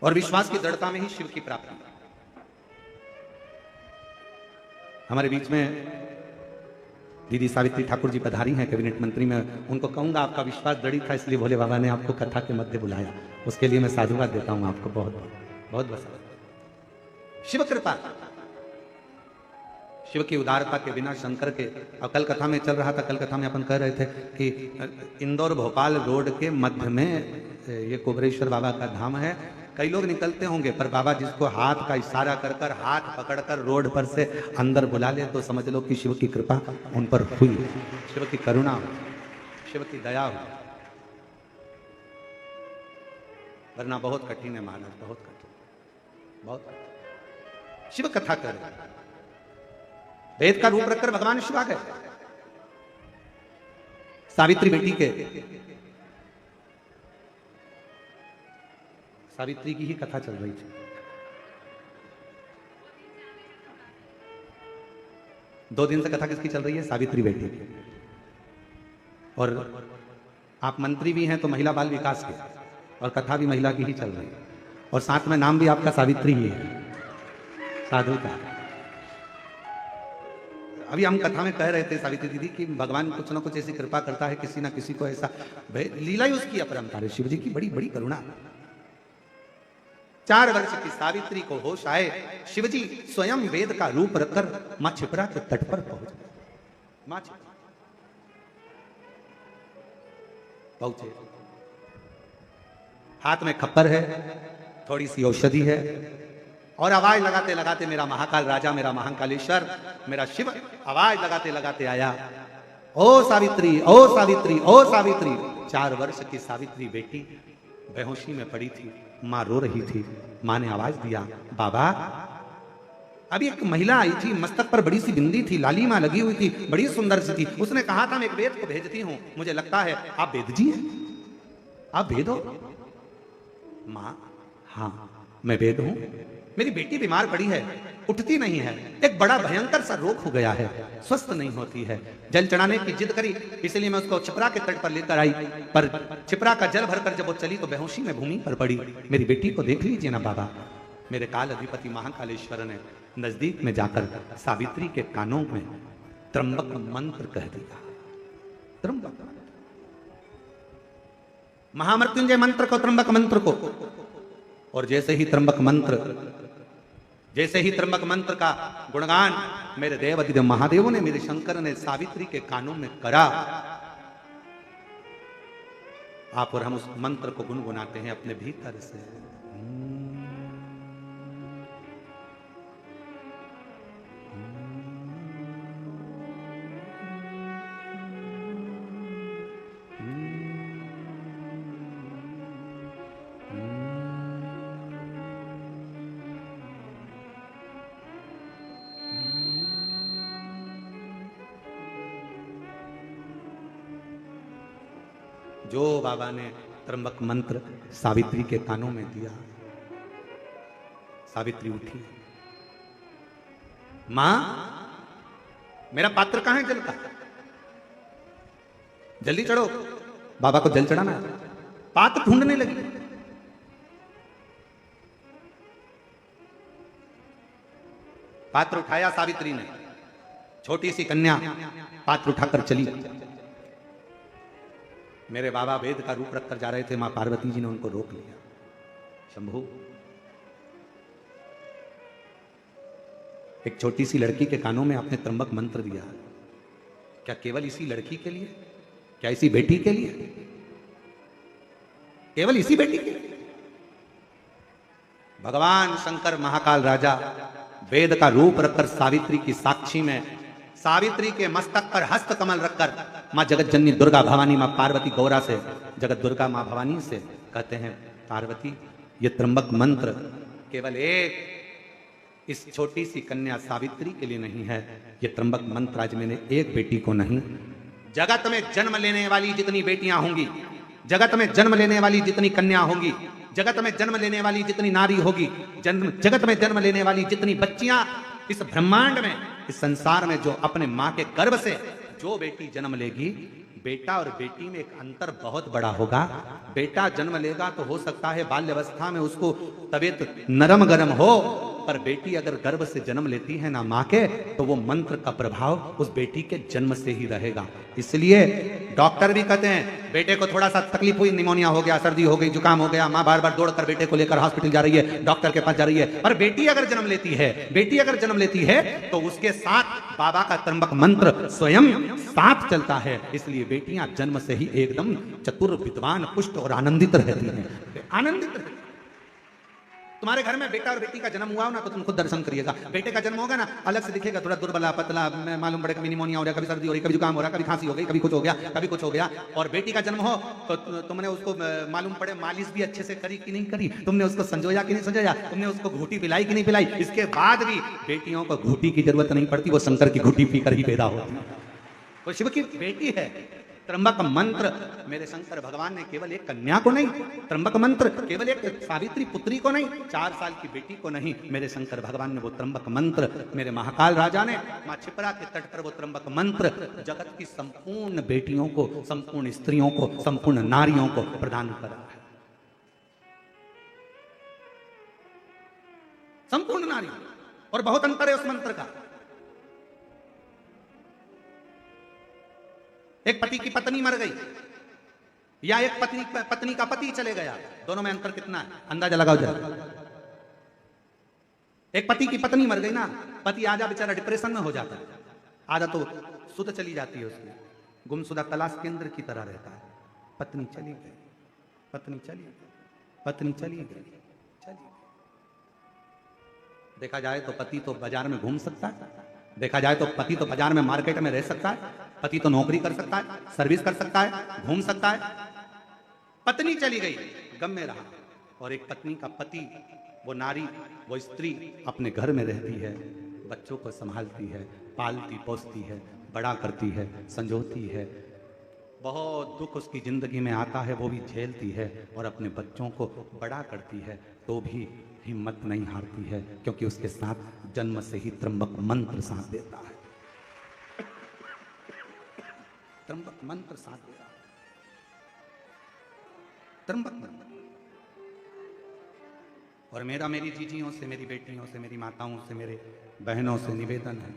और विश्वास की दृढ़ता में ही शिव की प्राप्ति। हमारे बीच में दीदी सावित्री ठाकुर जी पधारी हैं, कैबिनेट मंत्री में। उनको कहूंगा आपका विश्वास दृढ़ था इसलिए भोले बाबा ने आपको कथा के मध्य बुलाया, उसके लिए मैं साधुवाद देता हूं आपको बहुत बहुत बहुत। शिव कृपा, शिव की उदारता के बिना शंकर के। और कल कथा में चल रहा था, कल कथा में अपन कह रहे थे कि इंदौर भोपाल रोड के मध्य में ये कुबरेश्वर बाबा का धाम है। कई लोग निकलते होंगे, पर बाबा जिसको हाथ का इशारा कर कर, हाथ पकड़कर रोड पर से अंदर बुला ले, तो समझ लो कि शिव की कृपा उन पर हुई, शिव की करुणा हो, शिव की दया हो। वरना बहुत कठिन है महाराज, बहुत कठिन, बहुत कठिन। शिव कथा कर, वेद का रूप रखकर भगवान शिव आ गए। सावित्री बेटी के, सावित्री की ही कथा चल रही थी। 2 दिन से कथा किसकी चल रही है? सावित्री बेटी की। और आप मंत्री भी हैं तो महिला बाल विकास के, और कथा भी महिला की ही चल रही है, और साथ में नाम भी आपका सावित्री ही है, साधु का। अभी हम कथा में कह रहे थे सावित्री दीदी कि भगवान कुछ ना कुछ ऐसी कृपा करता है, किसी ना किसी को ऐसा, लीला ही उसकी अपरंपार है, शिव जी की बड़ी बड़ी करुणा। 4 वर्ष की सावित्री को होश आए, शिवजी स्वयं वेद का रूप रखकर मां छिपरा के तट पर पहुंचे। हाथ में खप्पर है, थोड़ी सी औषधि है, और आवाज लगाते लगाते मेरा महाकाल राजा, मेरा महाकालेश्वर, मेरा शिव आवाज लगाते लगाते आया, ओ सावित्री, ओ सावित्री, ओ सावित्री। 4 वर्ष की सावित्री बेटी बेहोशी में पड़ी थी, मां रो रही थी। मां ने आवाज दिया, बाबा। अभी एक महिला आई थी, मस्तक पर बड़ी सी बिंदी थी, लालिमा लगी हुई थी, बड़ी सुंदर सी थी। उसने कहा था मैं एक वेद को भेजती हूं, मुझे लगता है आप वेद जी हैं, आप वेद हो? मां, हाँ मैं वेद हूं। मेरी बेटी बीमार पड़ी है, उठती नहीं है, एक बड़ा भयंकर सा रोग हो गया है, स्वस्थ नहीं होती है। जल चढ़ाने की जिद करी, इसलिए मैं उसको छिपरा के तट पर लेकर आई, पर छिपरा का जल भरकर जब वो चली तो बेहोशी में भूमि पर पड़ी। मेरी बेटी को देख लीजिए ना बाबा। मेरे काल अधिपति महाकालेश्वर ने नजदीक में जाकर सावित्री के कानों में त्र्यंबक मंत्र कह दिया। त्र्यंबक महामृत्युंजय मंत्र को, त्र्यंबक मंत्र को, और जैसे ही त्र्यंबक मंत्र का गुणगान मेरे देवाधिदेव महादेव ने, मेरे शंकर ने सावित्री के कानों में करा, आप और हम उस मंत्र को गुनगुनाते हैं अपने भीतर से। जो बाबा ने त्र्यंबक मंत्र सावित्री के कानों में दिया, सावित्री उठी, मां मेरा पात्र कहां है जल का? जल्दी चढ़ो, बाबा को जल चढ़ाना है। पात्र ढूंढने लगी। पात्र उठाया सावित्री ने, छोटी सी कन्या पात्र उठाकर चली। मेरे बाबा वेद का रूप रखकर जा रहे थे, मां पार्वती जी ने उनको रोक लिया। शंभू, एक छोटी सी लड़की के कानों में आपने त्र्यंबक मंत्र दिया, क्या केवल इसी लड़की के लिए? क्या इसी बेटी के लिए? केवल इसी बेटी के लिए? भगवान शंकर महाकाल राजा वेद का रूप रखकर सावित्री की साक्षी में, सावित्री के मस्तक पर हस्त कमल रखकर मां जगत जननी दुर्गा भवानी, मां पार्वती गौरा से, जगत दुर्गा मां भवानी से कहते हैं, पार्वती ये त्र्यंबक मंत्र केवल एक इस छोटी सी कन्या सावित्री के लिए नहीं है, ये त्र्यंबक मंत्र आज मैंने एक बेटी को नहीं, जगत में जन्म लेने वाली जितनी बेटियां होंगी, जगत में जन्म लेने वाली जितनी कन्या होंगी, जगत में जन्म लेने वाली जितनी नारी होगी, जगत में जन्म लेने वाली जितनी बच्चियां इस ब्रह्मांड में, इस संसार में, जो अपने मां के गर्भ से जो बेटी जन्म लेगी, बेटा और बेटी में एक अंतर बहुत बड़ा होगा। बेटा जन्म लेगा तो हो सकता है बाल्यावस्था में उसको तबीयत नरम गरम हो, पर बेटी अगर गर्भ से जन्म लेती है ना मां के, तो वो मंत्र का प्रभाव उस बेटी के जन्म से ही रहेगा। इसलिए डॉक्टर भी कहते हैं, बेटे को थोड़ा सा तकलीफ हुई, निमोनिया हो गया, सर्दी हो गई, जुकाम हो गया, मां बार बार दौड़कर बेटे को लेकर हॉस्पिटल जा रही है, डॉक्टर के पास जा रही है, पर बेटी अगर जन्म लेती है, बेटी अगर जन्म लेती है तो उसके साथ बाबा का त्र्यंबक मंत्र स्वयं साथ चलता है। इसलिए बेटियां जन्म से ही एकदम चतुर, विद्वान, पुष्ट और आनंदित रहती हैं। आनंदित रहती। तुम्हारे घर में बेटा और बेटी का जन्म हुआ हो ना, तो तुम खुद दर्शन करिएगा। बेटे का जन्म होगा ना, अलग से दिखेगा, थोड़ा दुर्बला पतला, मालूम पड़े कभी निमोनिया हो रहा, कभी सर्दी हो रही, कभी जुकाम हो रहा, कभी खांसी हो गई, कभी कुछ हो गया, कभी कुछ हो गया। और बेटी का जन्म हो तो तुमने उसको मालूम पड़े मालिश भी अच्छे से करी कि नहीं करी, तुमने उसको संजोया कि नहीं संजोया, तुमने उसको घूटी पिलाई कि नहीं पिलाई। इसके बाद भी बेटियों को घूटी की जरूरत नहीं पड़ती, वो शंकर की घूटी पीकर ही पैदा होती है। वो शिव की बेटी है, त्र्यंबक मंत्र मेरे शंकर भगवान ने केवल एक कन्या को नहीं, त्र्यंबक मंत्र केवल एक सावित्री पुत्री को नहीं, 4 साल की बेटी को नहीं, मेरे शंकर भगवान ने वो त्र्यंबक मंत्र मेरे महाकाल राजा ने मां छिपरा के तट पर वो त्र्यंबक मंत्र जगत की संपूर्ण बेटियों को, संपूर्ण स्त्रियों को, संपूर्ण नारियों को प्रदान करा है। संपूर्ण नारी, और बहुत अंतर है उस मंत्र का। एक पति की पत्नी मर गई या एक पत्नी का पति चले गया, दोनों में अंतर कितना है? अंदाजा लगाओ जरा। एक पति की पत्नी मर गई ना, पति आजा बेचारा डिप्रेशन में हो जाता है, आधा तो सुध चली जाती है उसकी, गुमशुदा तलाश केंद्र की तरह रहता है। पत्नी चली गई, पत्नी चली गई, पत्नी चली गई, चली गई। देखा जाए तो पति तो बाजार में घूम सकता है, देखा जाए तो पति तो बाजार में मार्केट में रह सकता है, पति तो नौकरी कर सकता है, सर्विस कर सकता है, घूम सकता है। पत्नी चली गई, गम में रहा। और एक पत्नी का पति, वो नारी, वो स्त्री अपने घर में रहती है, बच्चों को संभालती है, पालती पोसती है, बड़ा करती है, संजोती है। बहुत दुख उसकी जिंदगी में आता है, वो भी झेलती है और अपने बच्चों को बड़ा करती है, तो भी हिम्मत नहीं हारती है, क्योंकि उसके साथ जन्म से ही त्र्यंबक मंत्र साथ देता है। त्र्यंबक मंत्र साथ दे रहा है, त्र्यंबक मंत्र। और मेरा मेरी जीजियों से, मेरी बेटियों से, मेरी माताओं से, मेरे बहनों से निवेदन है,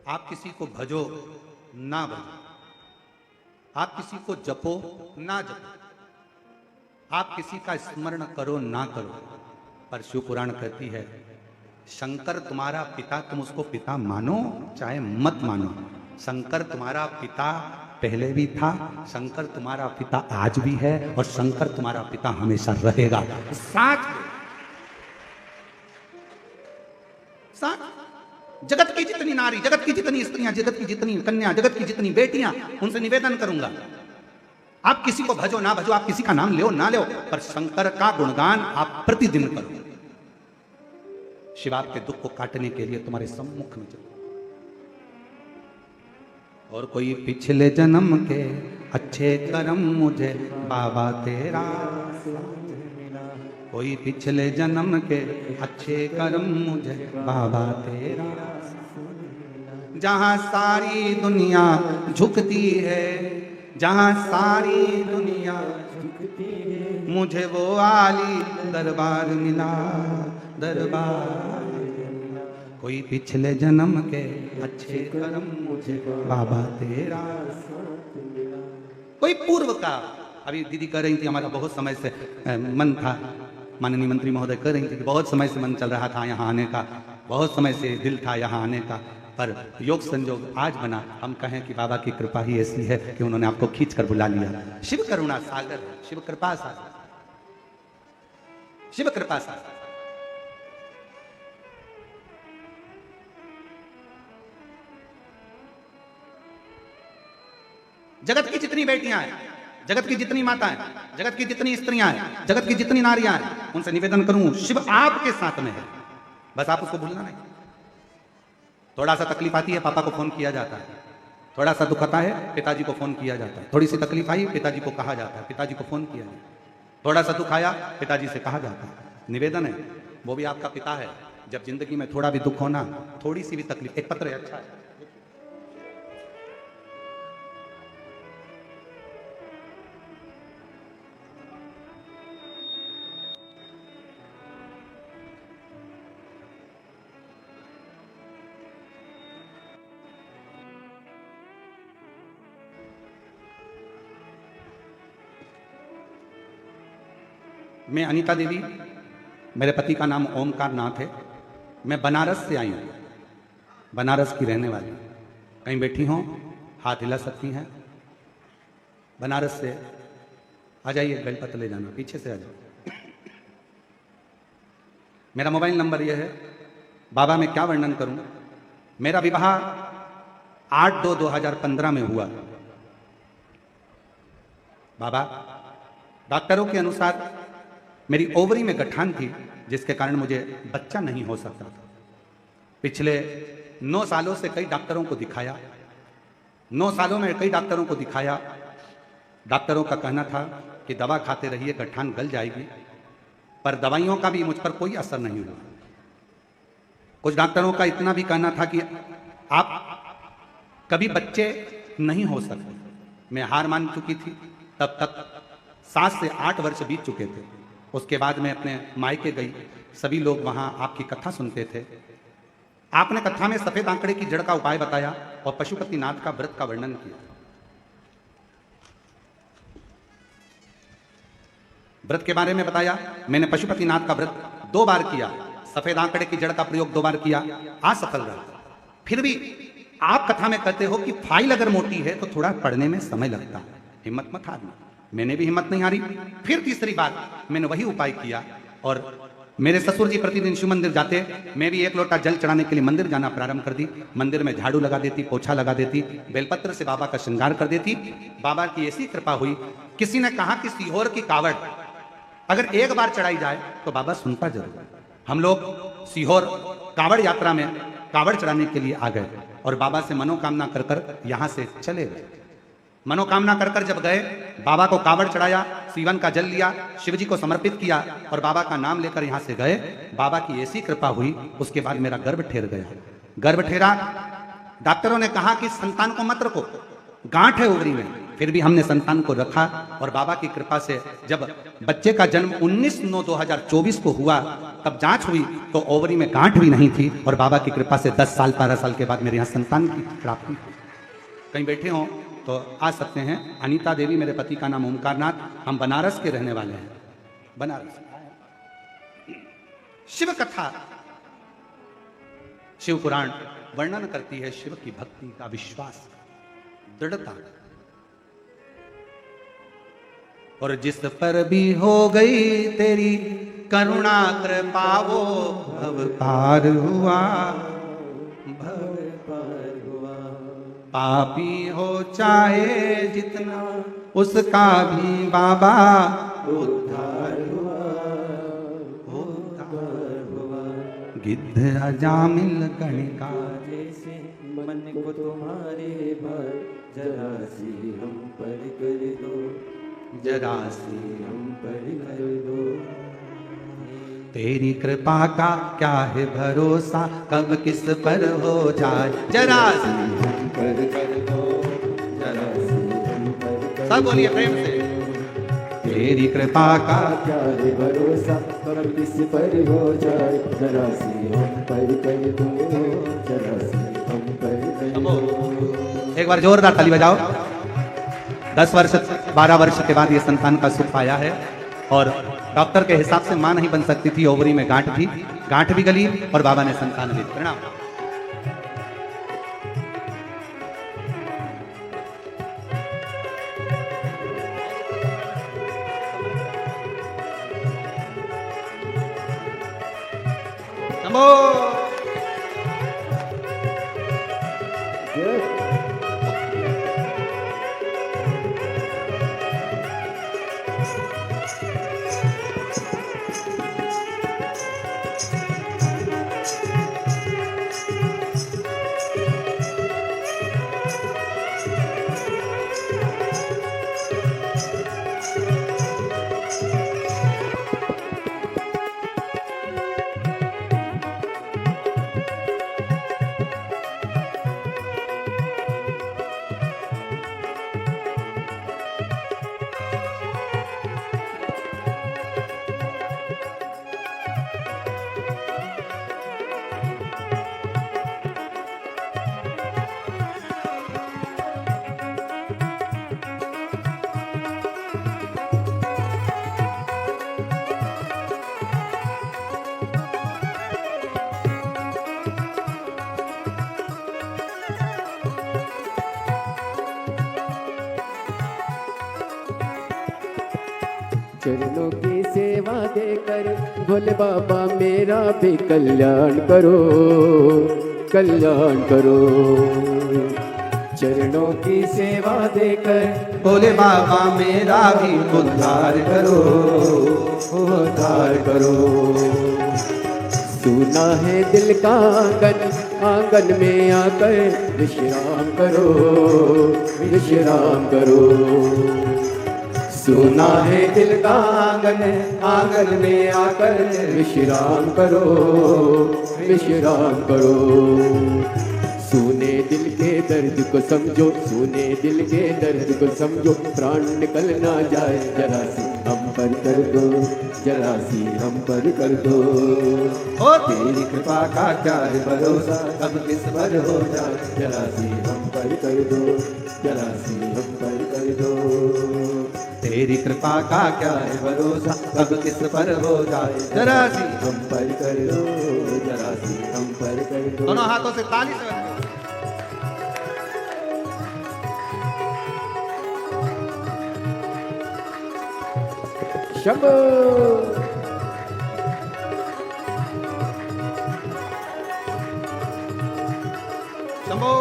आप किसी को भजो ना भजो, आप किसी को जपो ना जपो, आप किसी का स्मरण करो ना करो, पर शिव पुराण कहती है शंकर तुम्हारा पिता, तुम उसको पिता मानो चाहे मत मानो। शंकर तुम्हारा पिता पहले भी था, शंकर तुम्हारा पिता आज भी है, और शंकर तुम्हारा पिता हमेशा रहेगा। साथ जगत की जितनी नारी, जगत की जितनी स्त्रियां, जगत की जितनी कन्या, जगत की जितनी बेटियां, उनसे निवेदन करूंगा, आप किसी को भजो ना भजो, आप किसी का नाम लो ना लो, पर शंकर का गुणगान आप प्रतिदिन करो। शिव आपके दुख को काटने के लिए तुम्हारे सम्मुख में चलो। और कोई पिछले जन्म के अच्छे कर्म मुझे बाबा तेरा, कोई पिछले जन्म के अच्छे कर्म मुझे बाबा तेरा। जहां सारी दुनिया झुकती है, जहां सारी दुनिया झुकती है, मुझे वो आली दरबार मिला, दरबार। कोई पिछले जन्म के अच्छे कर्म मुझे बाबा तेरा। कोई पूर्व का, अभी दीदी कह रही थी हमारा बहुत समय से मन था, माननीय मंत्री महोदय कह रही थी कि बहुत समय से मन चल रहा था यहाँ आने का, बहुत समय से दिल था यहाँ आने का, पर योग संयोग आज बना। हम कहें कि बाबा की कृपा ही ऐसी है कि उन्होंने आपको खींच कर बुला लिया। शिव करुणा सागर, शिव कृपा सागर, शिव कृपा सागर। जगत की जितनी बेटियां हैं, जगत की जितनी माताएं, जगत की जितनी स्त्रियां हैं, जगत की जितनी नारियां हैं, उनसे निवेदन करूं शिव आपके साथ में है, बस आप उसको भूलना नहीं। थोड़ा सा तकलीफ आती है, पापा को फोन किया जाता है, थोड़ा सा दुख आता है, पिताजी को फोन किया जाता है, थोड़ी सी तकलीफ आई, पिताजी को कहा जाता है, पिताजी को फोन किया जाता है, थोड़ा सा दुख आया, पिताजी से कहा जाता है। निवेदन है, वो भी आपका पिता है, जब जिंदगी में थोड़ा भी दुख होना, थोड़ी सी भी तकलीफ, एक पत्र है, अच्छा है, मैं अनीता देवी, मेरे पति का नाम ओमकार नाथ है, मैं बनारस से आई हूँ, बनारस की रहने वाली। कहीं बैठी हों, हाथ हिला सकती हैं। बनारस से आ जाइए, बेलपत्र ले जाना, पीछे से आ जाओ। मेरा मोबाइल नंबर यह है। बाबा मैं क्या वर्णन करूं, मेरा विवाह 8/2/2015 में हुआ। बाबा, डॉक्टरों के अनुसार मेरी ओवरी में गठान थी, जिसके कारण मुझे बच्चा नहीं हो सकता था। पिछले 9 सालों से कई डॉक्टरों को दिखाया, 9 सालों में कई डॉक्टरों को दिखाया। डॉक्टरों का कहना था कि दवा खाते रहिए, गठान गल जाएगी, पर दवाइयों का भी मुझ पर कोई असर नहीं हुआ। कुछ डॉक्टरों का इतना भी कहना था कि आप कभी बच्चे नहीं हो सकते। मैं हार मान चुकी थी। तब तक 7 से 8 वर्ष बीत चुके थे। उसके बाद मैं अपने मायके गई, सभी लोग वहां आपकी कथा सुनते थे। आपने कथा में सफेद आंकड़े की जड़ का उपाय बताया और पशुपतिनाथ का व्रत का वर्णन किया। व्रत के बारे में बताया। मैंने पशुपतिनाथ का व्रत 2 बार किया, सफेद आंकड़े की जड़ का प्रयोग 2 बार किया, असफल रहा। फिर भी आप कथा में कहते हो कि फाइल अगर मोटी है तो थोड़ा पढ़ने में समय लगता है, हिम्मत मत हारना। मैंने भी हिम्मत नहीं हारी। फिर तीसरी बार मैंने वही उपाय किया और मेरे ससुर जी प्रतिदिन शिव मंदिर जाते, मैं भी 1 लोटा जल चढ़ाने के लिए मंदिर जाना प्रारंभ कर दी। मंदिर में झाड़ू लगा देती, पोछा लगा देती, बेलपत्र से बाबा का श्रृंगार कर देती। बाबा की ऐसी कृपा हुई, किसी ने कहा कि सीहोर की कावड़ अगर 1 बार चढ़ाई जाए तो बाबा सुनता जरूर। हम लोग सीहोर कावड़ यात्रा में कावड़ चढ़ाने के लिए आ गए और बाबा से मनोकामना कर कर यहां से चले गए। मनोकामना कर कर जब गए, बाबा को कावड़ चढ़ाया, सीवन का जल लिया, शिव जी को समर्पित किया और बाबा का नाम लेकर यहां से गए। बाबा की ऐसी कृपा हुई, उसके बाद मेरा गर्भ ठहर गया। गर्भ ठहरा, डॉक्टरों ने कहा कि संतान को मत रखो, गांठ है ओवरी में। फिर भी हमने संतान को रखा और बाबा की कृपा से जब बच्चे का जन्म 19/9/2024 को हुआ, तब जांच हुई तो ओवरी में गांठ भी नहीं थी और बाबा की कृपा से 10 साल 12 साल के बाद मेरे यहाँ संतान की प्राप्ति। कहीं बैठे हों तो आ सकते हैं। अनीता देवी, मेरे पति का नाम ओमकारनाथ, हम बनारस के रहने वाले हैं। बनारस शिव कथा, शिव पुराण वर्णन करती है शिव की भक्ति का, विश्वास, दृढ़ता। और जिस पर भी हो गई तेरी करुणा कृपा वो भव पार हुआ, भव पार हुआ। पापी हो चाहे जितना उसका भी बाबा उद्धार हुआ, उद्धार हुआ। गिद्ध अजामिल गणिका जैसे मन को तुम्हारे भर, जरा सी हम पर कर दो, जरा सी हम पर कर दो। तेरी कृपा का क्या है भरोसा, कब किस पर हो जाए, जरा सी हम पर कर दो, जरा सी हम पर कर दो। सब बोलिए प्रेम से। तेरी कृपा का क्या है भरोसा, कब किस पर हो जाए, जरा सी हम पर कर दो, जरा सी हम पर कर दो। एक बार जोरदार ताली बजाओ। 10 वर्ष 12 वर्ष के बाद ये संतान का सुख पाया है और डॉक्टर के हिसाब से मां नहीं बन सकती थी, ओवरी में गांठ थी, गांठ भी गली और बाबा ने संतान दी। प्रणाम। चरणों की सेवा देकर भोले बाबा मेरा भी कल्याण करो, कल्याण करो। चरणों की सेवा देकर भोले बाबा मेरा भी उद्धार करो, उद्धार करो। सुना है दिल का आंगन आंगन में आकर विश्राम करो, विश्राम करो। सुना है दिल का आंगन, आंगन में आकर विश्राम करो, विश्राम करो। सुने दिल के दर्द को समझो, सुने दिल के दर्द को समझो, प्राण निकल ना जाए, जरा सी हम पर कर दो, जरा सी हम पर कर दो। ओ तेरी कृपा का क्या है भरोसा, अब किस पर हो जाए, जरा सी हम पर कर दो, जरा सी हम पर कर दो। तेरी कृपा का क्या है भरोसा, अब किस पर हो जाए, जरा सी हम पर कर दो, जरा सी हम पर कर दो। दोनों हाथों से ताली से शंभो। शंभो।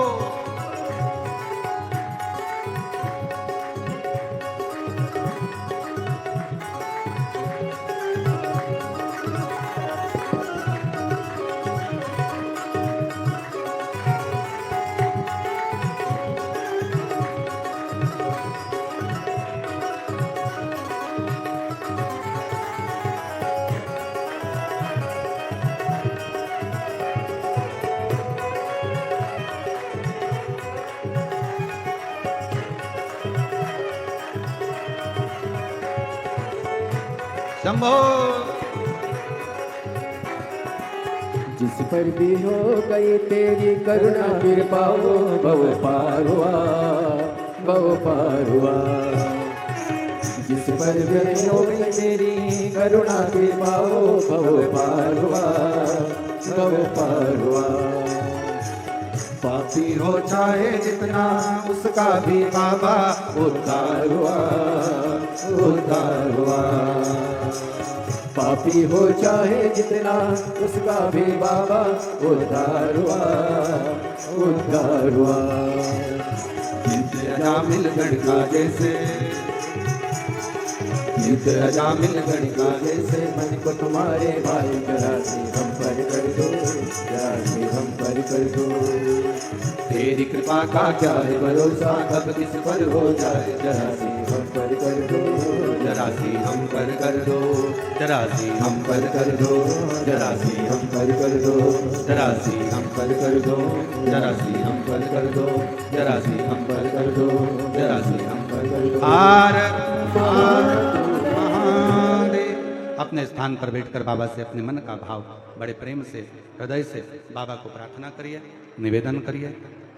शंभो। जिस पर भी हो गई तेरी करुणा कृपा, हो भव पार हुआ, भव पार हुआ। जिस पर भी हो गई तेरी करुणा कृपा, हो भव पार हुआ, भव पार हुआ। पापी हो चाहे जितना उसका भी बाबा उद्धार हुआ, उद्धार हुआ। पापी हो चाहे जितना उसका भी बाबा उद्धार हुआ, उद्धार हुआ। अजामिल गढ़ का जैसे, अजामिल गढ़ का जैसे, मन को तुम्हारे भाई जरा सी हम पर कर दो, जरा सी हम पर कर दो। तेरी कृपा का क्या है भरोसा, कब किस पर हो जाए, जरा सी हम पर कर दो, जरा सी हम पर कर दो, जरा सी हम पर कर दो, जरा सी हम पर कर दो, जरा सी हम पर कर दो, जरा सी हम पर कर दो, जरा सी हम पर कर दो, जरा सी हम पर कर दो। अपने स्थान पर बैठकर बाबा से अपने मन का भाव बड़े प्रेम से, हृदय से बाबा को प्रार्थना करिए, निवेदन करिए,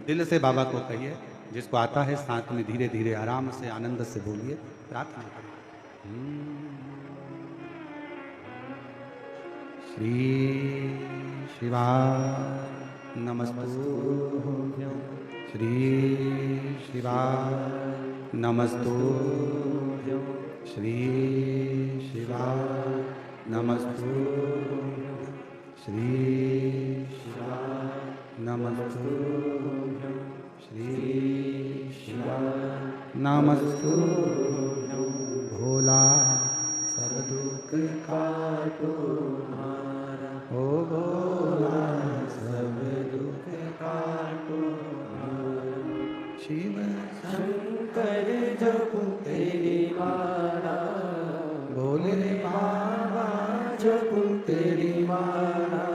दिल से बाबा को कहिए। जिसको आता है साथ में धीरे धीरे आराम से आनंद से बोलिए, प्रार्थना करिए। श्री शिवाय नमस्तुभ्यं, श्री शिवाय नमस्तुभ्यं, श्री शिवाय नमस्तुभ्यं, श्री शिवाय नमस्तुभ्यं, श्री शिवाय नमस्तुभ्यं। भोला सब दुख काटो हमारा, ओ भोला सब दुख काटो हमारा। शिव शंकर जप तेरी माला, भोले बाबा जप तेरी माला,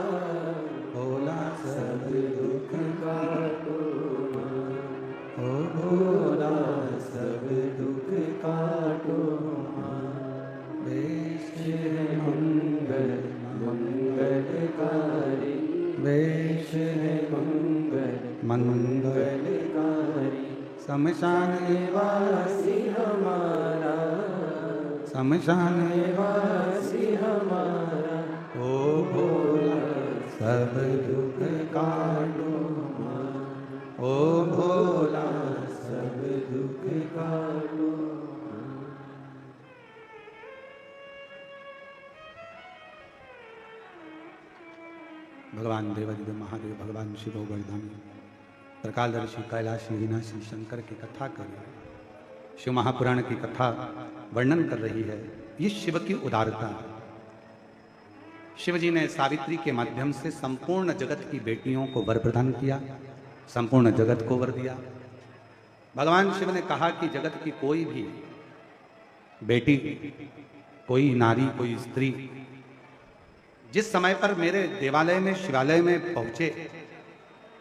भोला सब दुख काटो हमारा, ओ भोला सब दुख काटो हमारा। वेश है मंगल मंगलकारी, वेश है मंगल मंगलकारी। शमशान वासी हमारा, शमशान वासी हमारा, ओ भोला सब दुख काटो हमारा, ओ भोला सब दुख काटो। भगवान देवादिदेव महादेव, भगवान शिव गर्धामी, त्रिकालदर्शी कैलाशी विनाशी शंकर की कथा कर रही है। शिव महापुराण की कथा वर्णन कर रही है। ये शिव की उदारता, शिव जी ने सावित्री के माध्यम से संपूर्ण जगत की बेटियों को वर प्रदान किया, संपूर्ण जगत को वर दिया। भगवान शिव ने कहा कि जगत की कोई भी बेटी, कोई नारी, कोई स्त्री जिस समय पर मेरे देवालय में, शिवालय में पहुंचे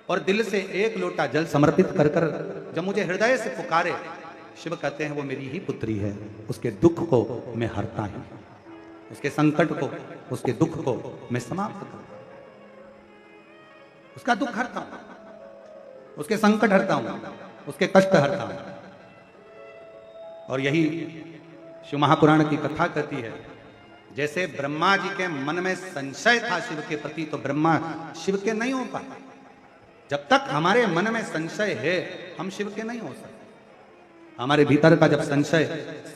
और दिल से एक लोटा जल समर्पित कर कर जब मुझे हृदय से पुकारे, शिव कहते हैं वो मेरी ही पुत्री है, उसके दुख को मैं हरता हूं, उसके संकट को, उसके दुख को मैं समाप्त करता हूं, उसका दुख हरता हूं, उसके संकट हरता हूं, उसके कष्ट हरता हूं। और यही शिव महापुराण की कथा कहती है, जैसे ब्रह्मा जी के मन में संशय था शिव के प्रति, तो ब्रह्मा शिव के नहीं हो पाए। जब तक हमारे मन में संशय है, हम शिव के नहीं हो सकते। हमारे भीतर का जब संशय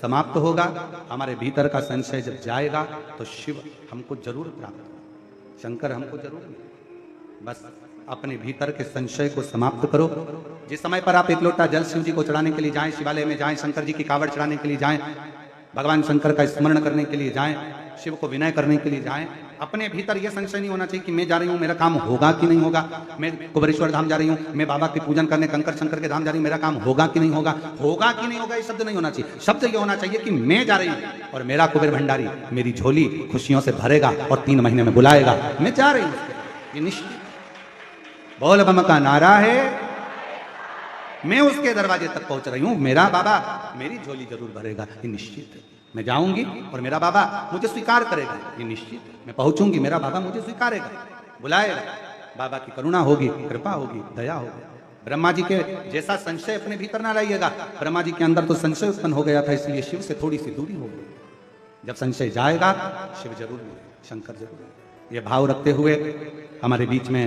समाप्त होगा, हमारे भीतर का संशय जब जाएगा, तो शिव हमको जरूर प्राप्त होगा, शंकर हमको जरूर मिलेगा। बस अपने भीतर के संशय को समाप्त करो। जिस समय पर आप एक लोटा जल शिव जी को चढ़ाने के लिए जाएं, शिवालय में जाएं, शंकर जी की कावड़ चढ़ाने के लिए जाएं, भगवान शंकर का स्मरण करने के लिए जाएं, शिव को विनय करने के लिए जाएं, अपने भीतर यह संशय नहीं होना चाहिए कि मैं जा रही हूं, मेरा काम होगा कि नहीं होगा, मैं कुबेरेश्वर धाम जा रही हूं, मैं बाबा की पूजन करने कंकर शंकर के धाम जा रही हूं, मेरा काम होगा कि नहीं होगा, होगा कि नहीं होगा, ये शब्द नहीं होना चाहिए। शब्द ये होना चाहिए कि मैं जा रही हूं और मेरा कुबेर भंडारी मेरी झोली खुशियों से भरेगा और 3 महीने में बुलाएगा, मैं जा रही हूं। ये निश्चित बोल बम का नारा है, मैं उसके दरवाजे तक पहुंच रही हूं, मेरा बाबा मेरी झोली जरूर भरेगा, ये निश्चित है। मैं जाऊंगी और मेरा बाबा मुझे स्वीकार करेगा, ये निश्चित है। मैं पहुंचूंगी, मेरा बाबा मुझे स्वीकारेगा, बुलाएगा, बाबा की करुणा होगी, कृपा होगी, दया होगी। ब्रह्मा जी के जैसा संशय अपने भीतर ना लाइएगा। ब्रह्मा जी के अंदर तो संशय उत्पन्न हो गया था, इसलिए शिव से थोड़ी सी दूरी हो गई। जब संशय जाएगा, शिव जरूर मिलेगा, शंकर जरूर। ये भाव रखते हुए हमारे बीच में